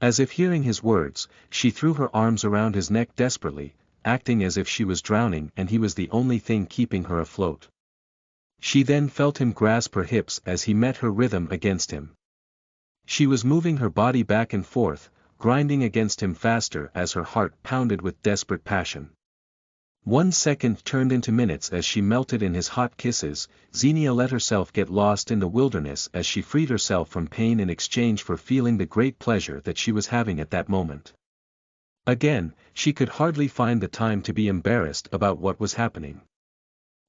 As if hearing his words, she threw her arms around his neck desperately, acting as if she was drowning and he was the only thing keeping her afloat. She then felt him grasp her hips as he met her rhythm against him. She was moving her body back and forth, grinding against him faster as her heart pounded with desperate passion. 1 second turned into minutes as she melted in his hot kisses. Xenia let herself get lost in the wilderness as she freed herself from pain in exchange for feeling the great pleasure that she was having at that moment. Again, she could hardly find the time to be embarrassed about what was happening.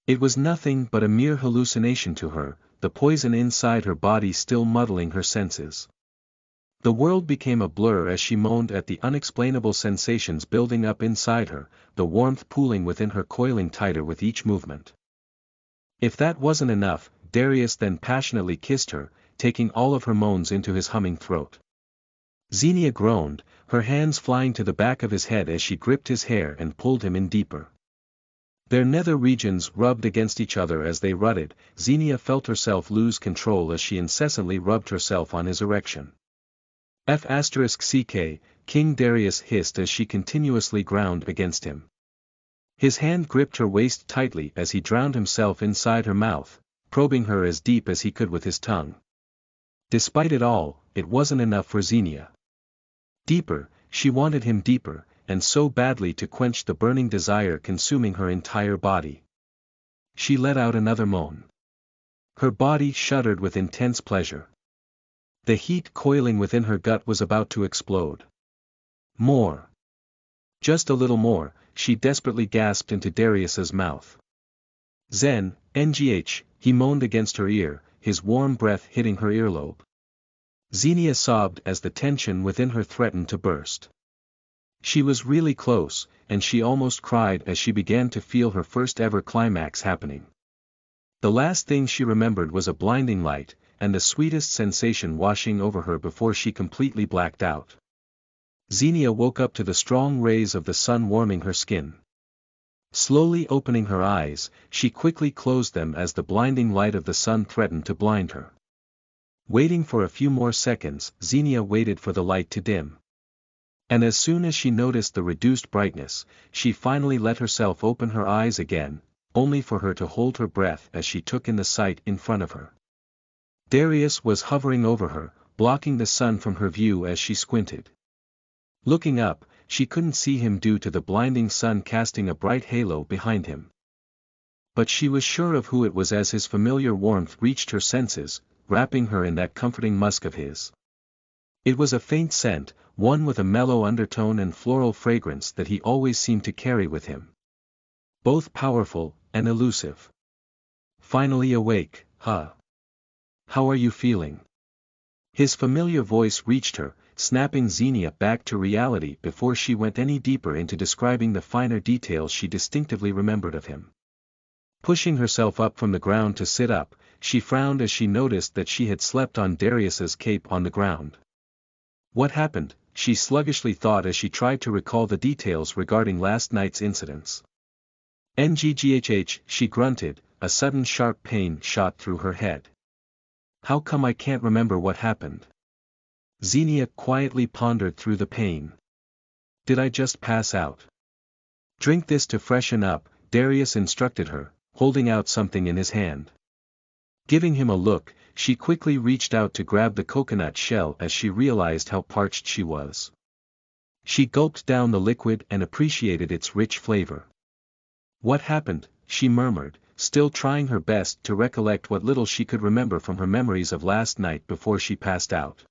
It was nothing but a mere hallucination to her, the poison inside her body still muddling her senses. The world became a blur as she moaned at the unexplainable sensations building up inside her, the warmth pooling within her coiling tighter with each movement. If that wasn't enough, Darius then passionately kissed her, taking all of her moans into his humming throat. Xenia groaned, her hands flying to the back of his head as she gripped his hair and pulled him in deeper. Their nether regions rubbed against each other as they rutted. Xenia felt herself lose control as she incessantly rubbed herself on his erection. F***ck, King Darius hissed as she continuously ground against him. His hand gripped her waist tightly as he drowned himself inside her mouth, probing her as deep as he could with his tongue. Despite it all, it wasn't enough for Xenia. Deeper, she wanted him deeper, and so badly to quench the burning desire consuming her entire body. She let out another moan. Her body shuddered with intense pleasure. The heat coiling within her gut was about to explode. More. Just a little more, she desperately gasped into Darius's mouth. Zen, ngh, he moaned against her ear, his warm breath hitting her earlobe. Xenia sobbed as the tension within her threatened to burst. She was really close, and she almost cried as she began to feel her first ever climax happening. The last thing she remembered was a blinding light, and the sweetest sensation washing over her before she completely blacked out. Xenia woke up to the strong rays of the sun warming her skin. Slowly opening her eyes, she quickly closed them as the blinding light of the sun threatened to blind her. Waiting for a few more seconds, Xenia waited for the light to dim. And as soon as she noticed the reduced brightness, she finally let herself open her eyes again, only for her to hold her breath as she took in the sight in front of her. Darius was hovering over her, blocking the sun from her view as she squinted. Looking up, she couldn't see him due to the blinding sun casting a bright halo behind him. But she was sure of who it was as his familiar warmth reached her senses, wrapping her in that comforting musk of his. It was a faint scent, one with a mellow undertone and floral fragrance that he always seemed to carry with him. Both powerful and elusive. Finally awake, huh? How are you feeling? His familiar voice reached her, snapping Xenia back to reality before she went any deeper into describing the finer details she distinctively remembered of him. Pushing herself up from the ground to sit up, she frowned as she noticed that she had slept on Darius's cape on the ground. What happened, she sluggishly thought as she tried to recall the details regarding last night's incidents. Ngghh, she grunted, a sudden sharp pain shot through her head. How come I can't remember what happened? Xenia quietly pondered through the pain. Did I just pass out? Drink this to freshen up, Darius instructed her, holding out something in his hand. Giving him a look, she quickly reached out to grab the coconut shell as she realized how parched she was. She gulped down the liquid and appreciated its rich flavor. What happened, she murmured, still trying her best to recollect what little she could remember from her memories of last night before she passed out.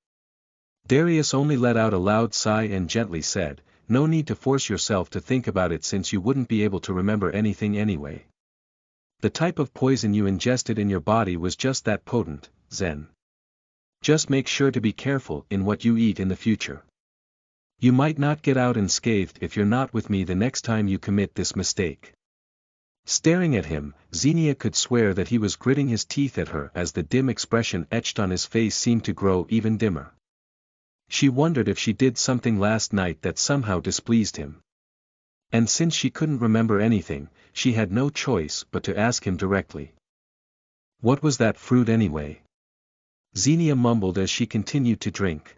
Darius only let out a loud sigh and gently said, "No need to force yourself to think about it since you wouldn't be able to remember anything anyway. The type of poison you ingested in your body was just that potent, Zen. Just make sure to be careful in what you eat in the future. You might not get out unscathed if you're not with me the next time you commit this mistake. Staring at him, Xenia could swear that he was gritting his teeth at her as the dim expression etched on his face seemed to grow even dimmer. She wondered if she did something last night that somehow displeased him. And since she couldn't remember anything, she had no choice but to ask him directly. What was that fruit anyway? Xenia mumbled as she continued to drink.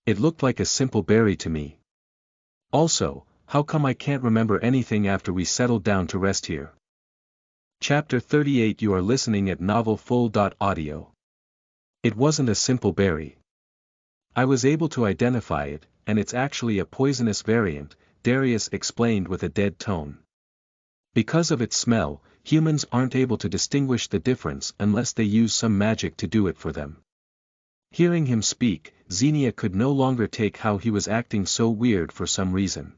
It looked like a simple berry to me. Also, how come I can't remember anything after we settled down to rest here? Chapter 38. You are listening at novelfull.audio. It wasn't a simple berry. I was able to identify it, and it's actually a poisonous variant, Darius explained with a dead tone. Because of its smell, humans aren't able to distinguish the difference unless they use some magic to do it for them. Hearing him speak, Xenia could no longer take how he was acting so weird for some reason.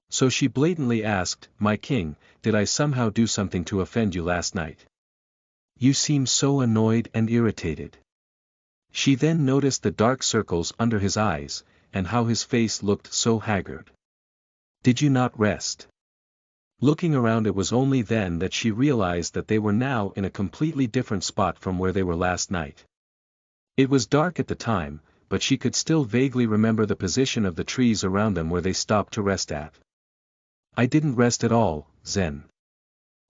So she blatantly asked, "My king, did I somehow do something to offend you last night? You seem so annoyed and irritated." She then noticed the dark circles under his eyes, and how his face looked so haggard. "Did you not rest?" Looking around, it was only then that she realized that they were now in a completely different spot from where they were last night. It was dark at the time, but she could still vaguely remember the position of the trees around them where they stopped to rest at. "I didn't rest at all, Zen.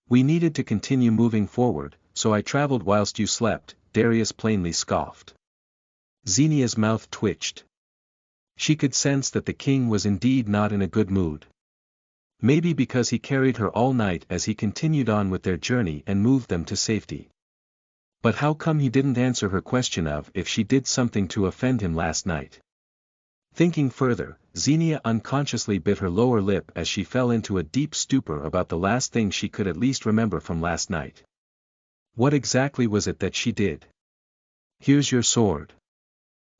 We needed to continue moving forward, so I traveled whilst you slept," Darius plainly scoffed. Xenia's mouth twitched. She could sense that the king was indeed not in a good mood. Maybe because he carried her all night as he continued on with their journey and moved them to safety. But how come he didn't answer her question of if she did something to offend him last night? Thinking further, Xenia unconsciously bit her lower lip as she fell into a deep stupor about the last thing she could at least remember from last night. What exactly was it that she did? "Here's your sword."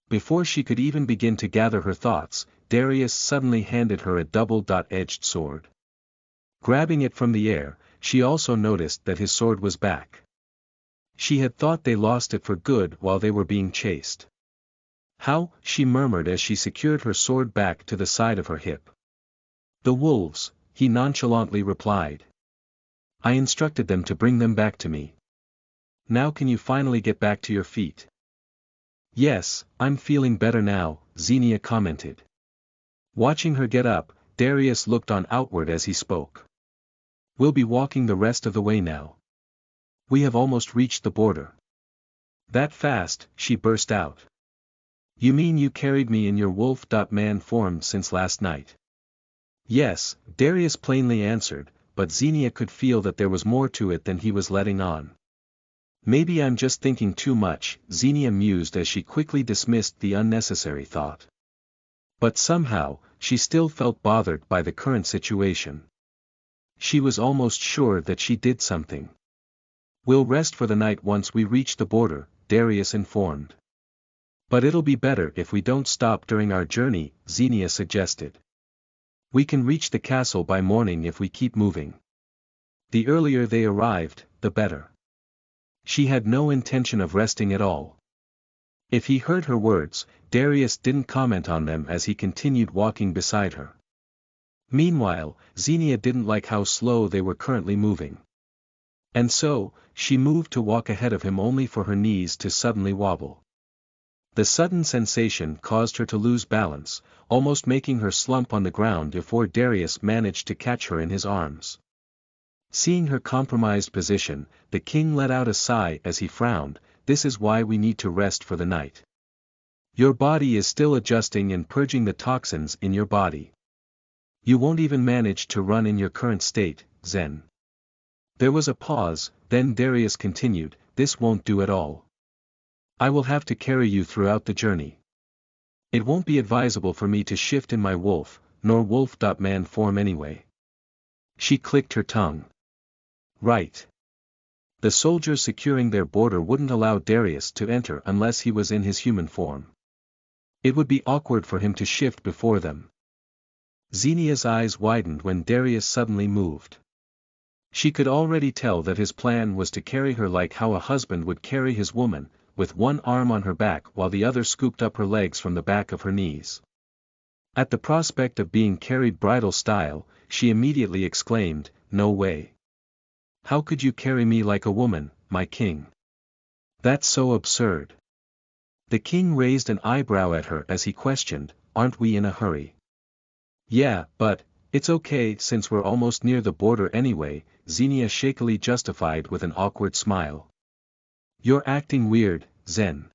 Before she could even begin to gather her thoughts, Darius suddenly handed her a double-edged sword. Grabbing it from the air, she also noticed that his sword was back. She had thought they lost it for good while they were being chased. "How?" she murmured as she secured her sword back to the side of her hip. "The wolves," he nonchalantly replied. "I instructed them to bring them back to me. Now can you finally get back to your feet?" "Yes, I'm feeling better now," Xenia commented. Watching her get up, Darius looked on outward as he spoke. "We'll be walking the rest of the way now. We have almost reached the border." "That fast?" she burst out. "You mean you carried me in your wolf-man form since last night?" "Yes," Darius plainly answered, but Xenia could feel that there was more to it than he was letting on. "Maybe I'm just thinking too much," Xenia mused as she quickly dismissed the unnecessary thought. But somehow, she still felt bothered by the current situation. She was almost sure that she did something. "We'll rest for the night once we reach the border," Darius informed. "But it'll be better if we don't stop during our journey," Xenia suggested. "We can reach the castle by morning if we keep moving. The earlier they arrived, the better." She had no intention of resting at all. If he heard her words, Darius didn't comment on them as he continued walking beside her. Meanwhile, Xenia didn't like how slow they were currently moving. And so, she moved to walk ahead of him only for her knees to suddenly wobble. The sudden sensation caused her to lose balance, almost making her slump on the ground before Darius managed to catch her in his arms. Seeing her compromised position, the king let out a sigh as he frowned. "This is why we need to rest for the night. Your body is still adjusting and purging the toxins in your body. You won't even manage to run in your current state, Zen." There was a pause, then Darius continued, "This won't do at all. I will have to carry you throughout the journey. It won't be advisable for me to shift in my wolf, nor wolf-man form anyway." She clicked her tongue. "Right. The soldiers securing their border wouldn't allow Darius to enter unless he was in his human form. It would be awkward for him to shift before them." Xenia's eyes widened when Darius suddenly moved. She could already tell that his plan was to carry her like how a husband would carry his woman, with one arm on her back while the other scooped up her legs from the back of her knees. At the prospect of being carried bridal style, she immediately exclaimed, "No way. How could you carry me like a woman, my king? That's so absurd." The king raised an eyebrow at her as he questioned, "Aren't we in a hurry?" "Yeah, but it's okay since we're almost near the border anyway," Xenia shakily justified with an awkward smile. "You're acting weird, Zen.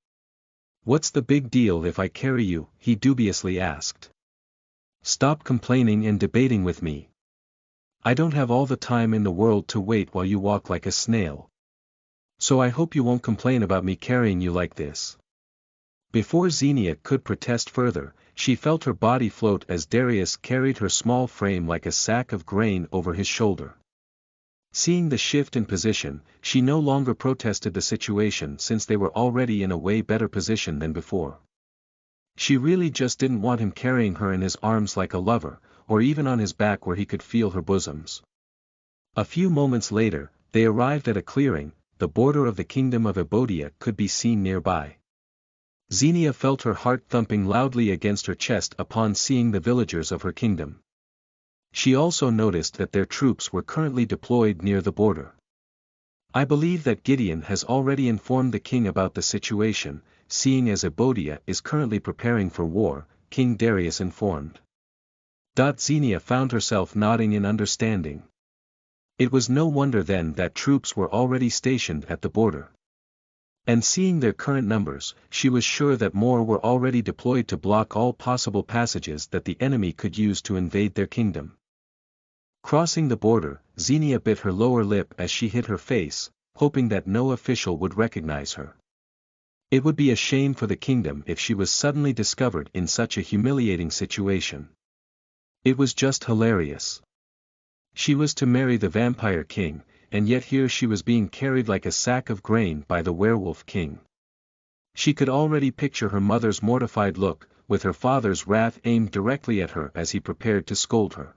What's the big deal if I carry you?" he dubiously asked. "Stop complaining and debating with me. I don't have all the time in the world to wait while you walk like a snail. So I hope you won't complain about me carrying you like this." Before Xenia could protest further, she felt her body float as Darius carried her small frame like a sack of grain over his shoulder. Seeing the shift in position, she no longer protested the situation since they were already in a way better position than before. She really just didn't want him carrying her in his arms like a lover, or even on his back where he could feel her bosoms. A few moments later, they arrived at a clearing. The border of the kingdom of Ebodia could be seen nearby. Xenia felt her heart thumping loudly against her chest upon seeing the villagers of her kingdom. She also noticed that their troops were currently deployed near the border. "I believe that Gideon has already informed the king about the situation, seeing as Ebodia is currently preparing for war," King Darius informed. Xenia found herself nodding in understanding. It was no wonder then that troops were already stationed at the border. And seeing their current numbers, she was sure that more were already deployed to block all possible passages that the enemy could use to invade their kingdom. Crossing the border, Xenia bit her lower lip as she hid her face, hoping that no official would recognize her. It would be a shame for the kingdom if she was suddenly discovered in such a humiliating situation. It was just hilarious. She was to marry the vampire king, and yet here she was being carried like a sack of grain by the werewolf king. She could already picture her mother's mortified look, with her father's wrath aimed directly at her as he prepared to scold her.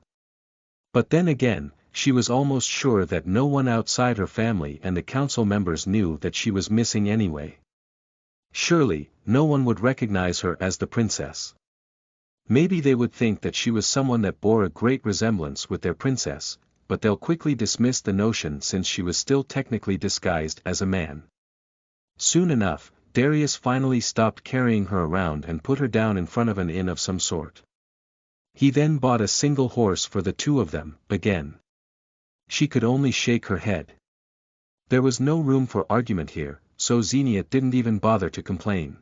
But then again, she was almost sure that no one outside her family and the council members knew that she was missing anyway. Surely, no one would recognize her as the princess. Maybe they would think that she was someone that bore a great resemblance with their princess, but they'll quickly dismiss the notion since she was still technically disguised as a man. Soon enough, Darius finally stopped carrying her around and put her down in front of an inn of some sort. He then bought a single horse for the two of them, again. She could only shake her head. There was no room for argument here, so Xenia didn't even bother to complain.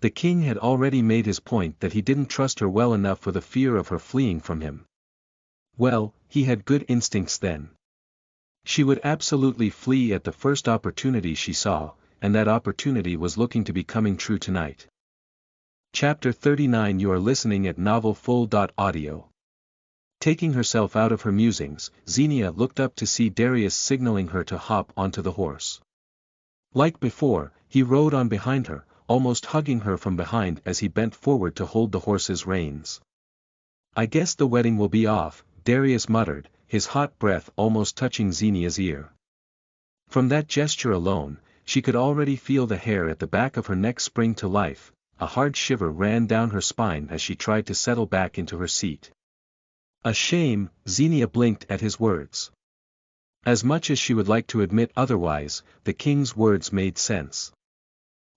The king had already made his point that he didn't trust her well enough for the fear of her fleeing from him. Well, he had good instincts then. She would absolutely flee at the first opportunity she saw, and that opportunity was looking to be coming true tonight. Chapter 39. You are listening at novelfull.audio. Taking herself out of her musings, Xenia looked up to see Darius signaling her to hop onto the horse. Like before, he rode on behind her, almost hugging her from behind as he bent forward to hold the horse's reins. "I guess the wedding will be off," Darius muttered, his hot breath almost touching Xenia's ear. From that gesture alone, she could already feel the hair at the back of her neck spring to life. A hard shiver ran down her spine as she tried to settle back into her seat. "A shame," Xenia blinked at his words. As much as she would like to admit otherwise, the king's words made sense.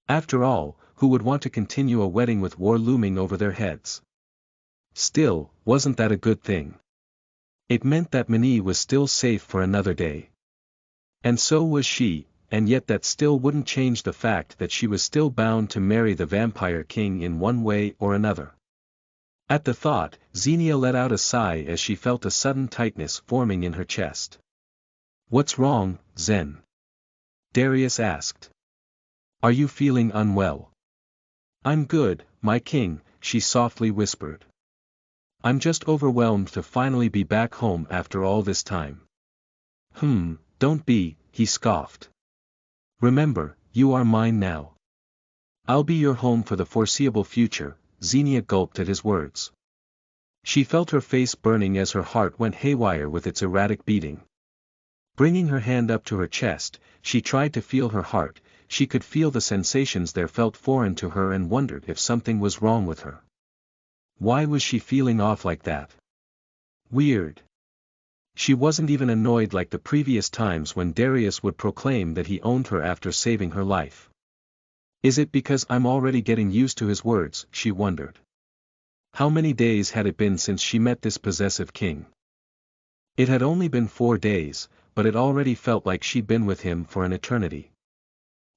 After all, who would want to continue a wedding with war looming over their heads? Still, wasn't that a good thing? It meant that Minnie was still safe for another day. And so was she, and yet that still wouldn't change the fact that she was still bound to marry the vampire king in one way or another. At the thought, Xenia let out a sigh as she felt a sudden tightness forming in her chest. "What's wrong, Zen?" Darius asked. "Are you feeling unwell?" "I'm good, my king," she softly whispered. "I'm just overwhelmed to finally be back home after all this time." Don't be," he scoffed. "Remember, you are mine now. I'll be your home for the foreseeable future." Xenia gulped at his words. She felt her face burning as her heart went haywire with its erratic beating. Bringing her hand up to her chest, she tried to feel her heart. She could feel the sensations there felt foreign to her and wondered if something was wrong with her. Why was she feeling off like that? Weird. She wasn't even annoyed like the previous times when Darius would proclaim that he owned her after saving her life. Is it because I'm already getting used to his words, she wondered. How many days had it been since she met this possessive king? It had only been 4 days, but it already felt like she'd been with him for an eternity.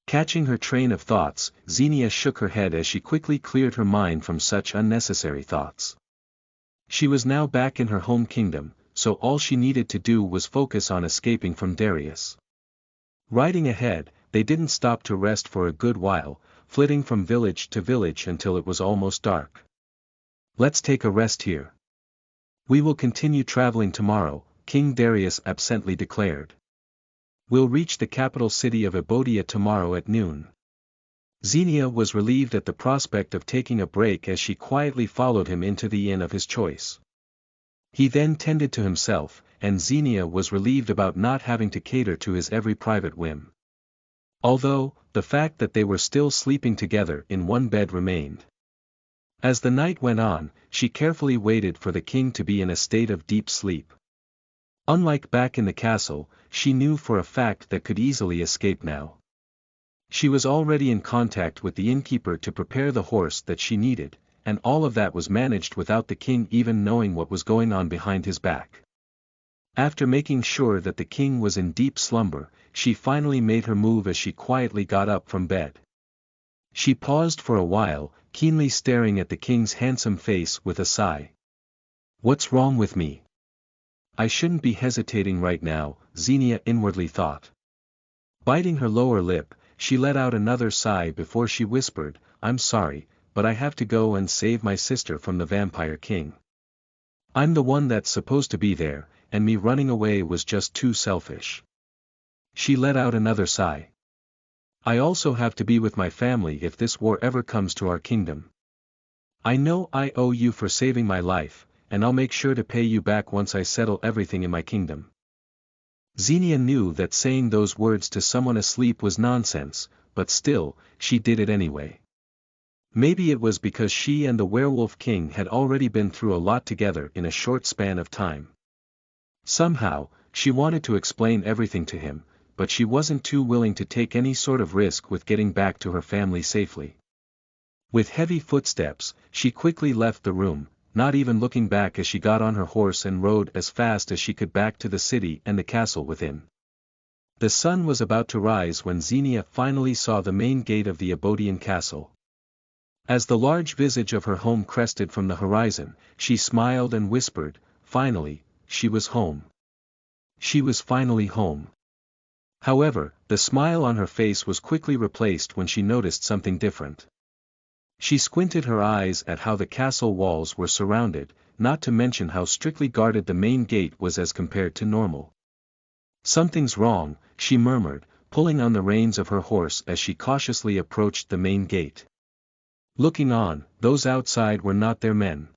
Catching her train of thoughts, Xenia shook her head as she quickly cleared her mind from such unnecessary thoughts. She was now back in her home kingdom, so all she needed to do was focus on escaping from Darius. Riding ahead, they didn't stop to rest for a good while, flitting from village to village until it was almost dark. Let's take a rest here. We will continue traveling tomorrow, King Darius absently declared. We'll reach the capital city of Ebodia tomorrow at noon. Xenia was relieved at the prospect of taking a break as she quietly followed him into the inn of his choice. He then tended to himself, and Xenia was relieved about not having to cater to his every private whim. Although, the fact that they were still sleeping together in one bed remained. As the night went on, she carefully waited for the king to be in a state of deep sleep. Unlike back in the castle, she knew for a fact that could easily escape now. She was already in contact with the innkeeper to prepare the horse that she needed, and all of that was managed without the king even knowing what was going on behind his back. After making sure that the king was in deep slumber, she finally made her move as she quietly got up from bed. She paused for a while, keenly staring at the king's handsome face with a sigh. What's wrong with me? I shouldn't be hesitating right now, Xenia inwardly thought. Biting her lower lip, she let out another sigh before she whispered, I'm sorry, but I have to go and save my sister from the vampire king. I'm the one that's supposed to be there, and me running away was just too selfish. She let out another sigh. I also have to be with my family if this war ever comes to our kingdom. I know I owe you for saving my life, and I'll make sure to pay you back once I settle everything in my kingdom. Xenia knew that saying those words to someone asleep was nonsense, but still, she did it anyway. Maybe it was because she and the werewolf king had already been through a lot together in a short span of time. Somehow, she wanted to explain everything to him, but she wasn't too willing to take any sort of risk with getting back to her family safely. With heavy footsteps, she quickly left the room, not even looking back as she got on her horse and rode as fast as she could back to the city and the castle within. The sun was about to rise when Xenia finally saw the main gate of the Ebodian castle. As the large visage of her home crested from the horizon, she smiled and whispered, finally, she was home. She was finally home. However, the smile on her face was quickly replaced when she noticed something different. She squinted her eyes at how the castle walls were surrounded, not to mention how strictly guarded the main gate was as compared to normal. Something's wrong, she murmured, pulling on the reins of her horse as she cautiously approached the main gate. Looking on, those outside were not their men.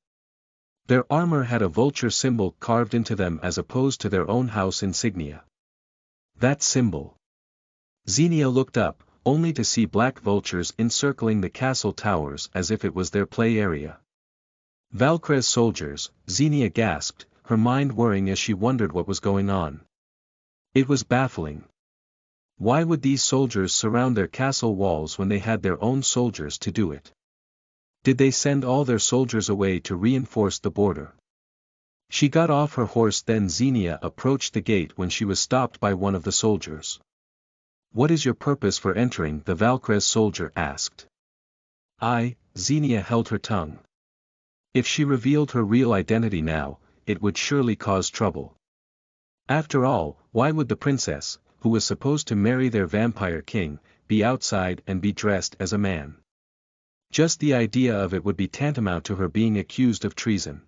Their armor had a vulture symbol carved into them as opposed to their own house insignia. That symbol. Xenia looked up, only to see black vultures encircling the castle towers as if it was their play area. Valkrez soldiers, Xenia gasped, her mind whirring as she wondered what was going on. It was baffling. Why would these soldiers surround their castle walls when they had their own soldiers to do it? Did they send all their soldiers away to reinforce the border? She got off her horse, then Xenia approached the gate when she was stopped by one of the soldiers. What is your purpose for entering? The Valkrez soldier asked. Xenia held her tongue. If she revealed her real identity now, it would surely cause trouble. After all, why would the princess, who was supposed to marry their vampire king, be outside and be dressed as a man? Just the idea of it would be tantamount to her being accused of treason.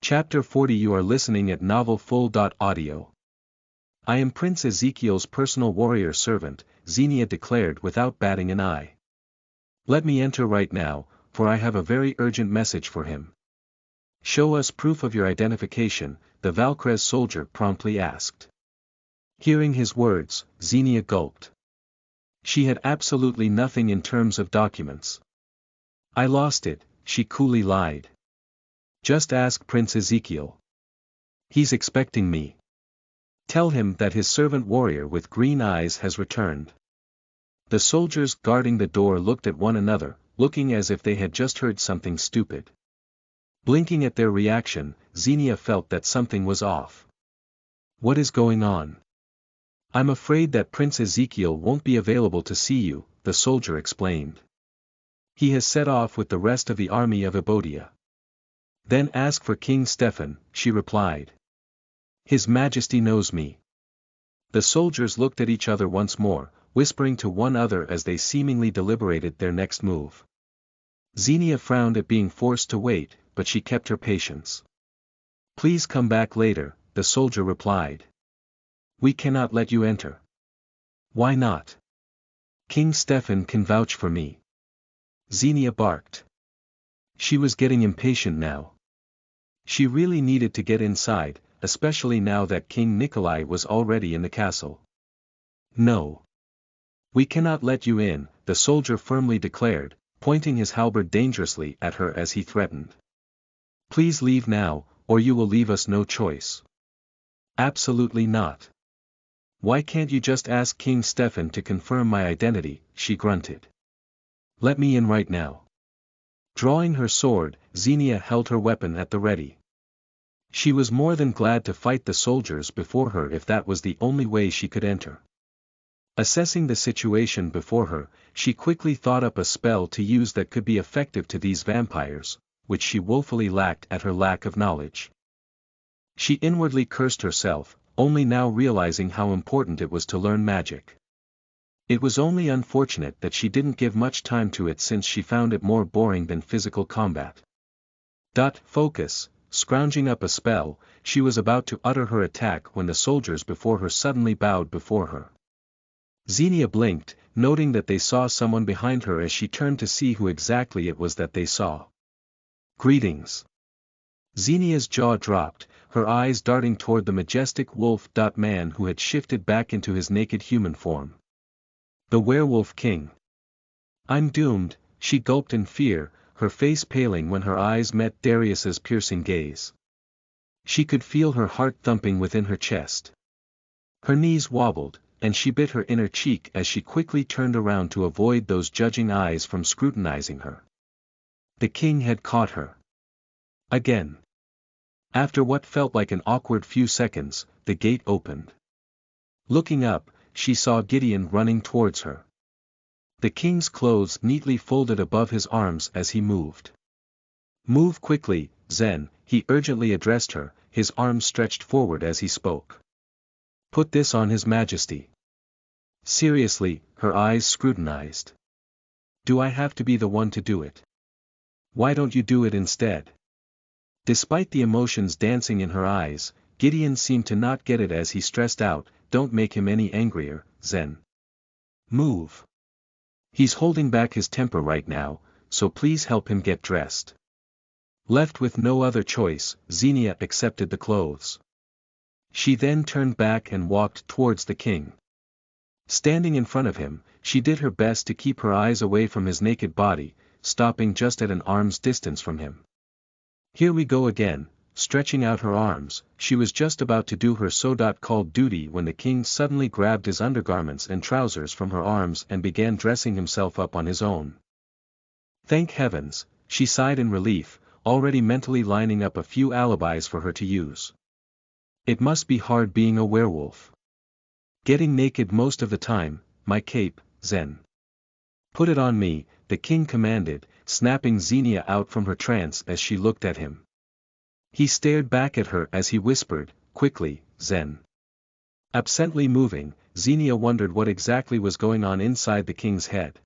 Chapter 40. You are listening at novelfull.audio. I am Prince Ezekiel's personal warrior servant, Xenia declared without batting an eye. Let me enter right now, for I have a very urgent message for him. Show us proof of your identification, the Valkrez soldier promptly asked. Hearing his words, Xenia gulped. She had absolutely nothing in terms of documents. I lost it, she coolly lied. Just ask Prince Ezekiel. He's expecting me. Tell him that his servant warrior with green eyes has returned. The soldiers guarding the door looked at one another, looking as if they had just heard something stupid. Blinking at their reaction, Xenia felt that something was off. What is going on? I'm afraid that Prince Ezekiel won't be available to see you, the soldier explained. He has set off with the rest of the army of Ebodia. Then ask for King Stephen, she replied. His Majesty knows me. The soldiers looked at each other once more, whispering to one another as they seemingly deliberated their next move. Xenia frowned at being forced to wait, but she kept her patience. Please come back later, the soldier replied. We cannot let you enter. Why not? King Stephen can vouch for me. Xenia barked. She was getting impatient now. She really needed to get inside, especially now that King Nikolai was already in the castle. No. We cannot let you in, the soldier firmly declared, pointing his halberd dangerously at her as he threatened. Please leave now, or you will leave us no choice. Absolutely not. Why can't you just ask King Stephen to confirm my identity, she grunted. Let me in right now. Drawing her sword, Xenia held her weapon at the ready. She was more than glad to fight the soldiers before her if that was the only way she could enter. Assessing the situation before her, she quickly thought up a spell to use that could be effective to these vampires, which she woefully lacked at her lack of knowledge. She inwardly cursed herself, only now realizing how important it was to learn magic. It was only unfortunate that she didn't give much time to it since she found it more boring than physical combat. Focus, scrounging up a spell, she was about to utter her attack when the soldiers before her suddenly bowed before her. Xenia blinked, noting that they saw someone behind her as she turned to see who exactly it was that they saw. Greetings. Xenia's jaw dropped, her eyes darting toward the majestic wolf-man who had shifted back into his naked human form. The werewolf king. I'm doomed, she gulped in fear, her face paling when her eyes met Darius's piercing gaze. She could feel her heart thumping within her chest. Her knees wobbled, and she bit her inner cheek as she quickly turned around to avoid those judging eyes from scrutinizing her. The king had caught her. Again. After what felt like an awkward few seconds, the gate opened. Looking up, she saw Gideon running towards her. The king's clothes neatly folded above his arms as he moved. Move quickly, Zen, he urgently addressed her, his arms stretched forward as he spoke. Put this on His Majesty. Seriously, her eyes scrutinized. Do I have to be the one to do it? Why don't you do it instead? Despite the emotions dancing in her eyes, Gideon seemed to not get it as he stressed out, don't make him any angrier, Zen. Move. He's holding back his temper right now, so please help him get dressed. Left with no other choice, Xenia accepted the clothes. She then turned back and walked towards the king. Standing in front of him, she did her best to keep her eyes away from his naked body, stopping just at an arm's distance from him. Here we go again, stretching out her arms, she was just about to do her so-called duty when the king suddenly grabbed his undergarments and trousers from her arms and began dressing himself up on his own. Thank heavens, she sighed in relief, already mentally lining up a few alibis for her to use. It must be hard being a werewolf. Getting naked most of the time, my cape, Zen. Put it on me, the king commanded, snapping Xenia out from her trance as she looked at him. He stared back at her as he whispered, quickly, Zen. Absently moving, Xenia wondered what exactly was going on inside the king's head.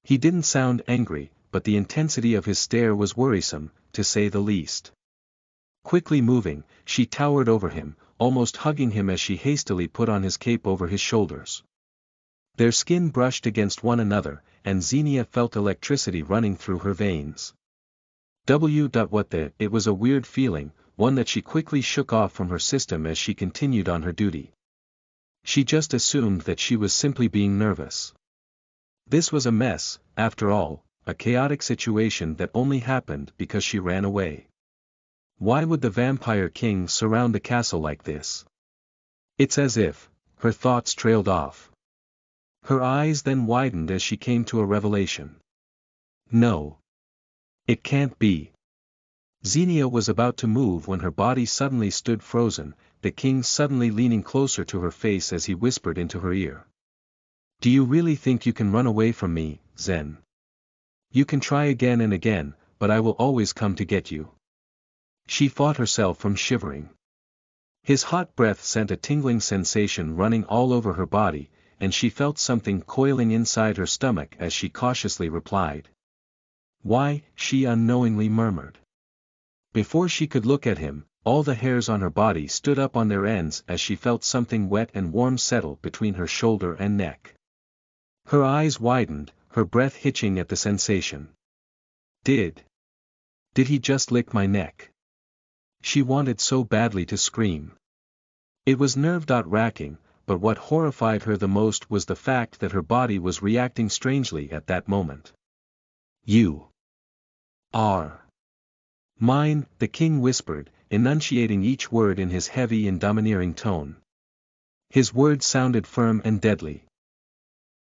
He didn't sound angry, but the intensity of his stare was worrisome, to say the least. Quickly moving, she towered over him, almost hugging him as she hastily put on his cape over his shoulders. Their skin brushed against one another, and Xenia felt electricity running through her veins. It was a weird feeling, one that she quickly shook off from her system as she continued on her duty. She just assumed that she was simply being nervous. This was a mess, after all, a chaotic situation that only happened because she ran away. Why would the Vampire King surround the castle like this? It's as if her thoughts trailed off. Her eyes then widened as she came to a revelation. No. It can't be. Xenia was about to move when her body suddenly stood frozen, the king suddenly leaning closer to her face as he whispered into her ear. Do you really think you can run away from me, Zen? You can try again and again, but I will always come to get you. She fought herself from shivering. His hot breath sent a tingling sensation running all over her body, and she felt something coiling inside her stomach as she cautiously replied. Why, she unknowingly murmured. Before she could look at him, all the hairs on her body stood up on their ends as she felt something wet and warm settle between her shoulder and neck. Her eyes widened, her breath hitching at the sensation. Did he just lick my neck? She wanted so badly to scream. It was nerve-wracking, but what horrified her the most was the fact that her body was reacting strangely at that moment. You are mine, the king whispered, enunciating each word in his heavy and domineering tone. His words sounded firm and deadly.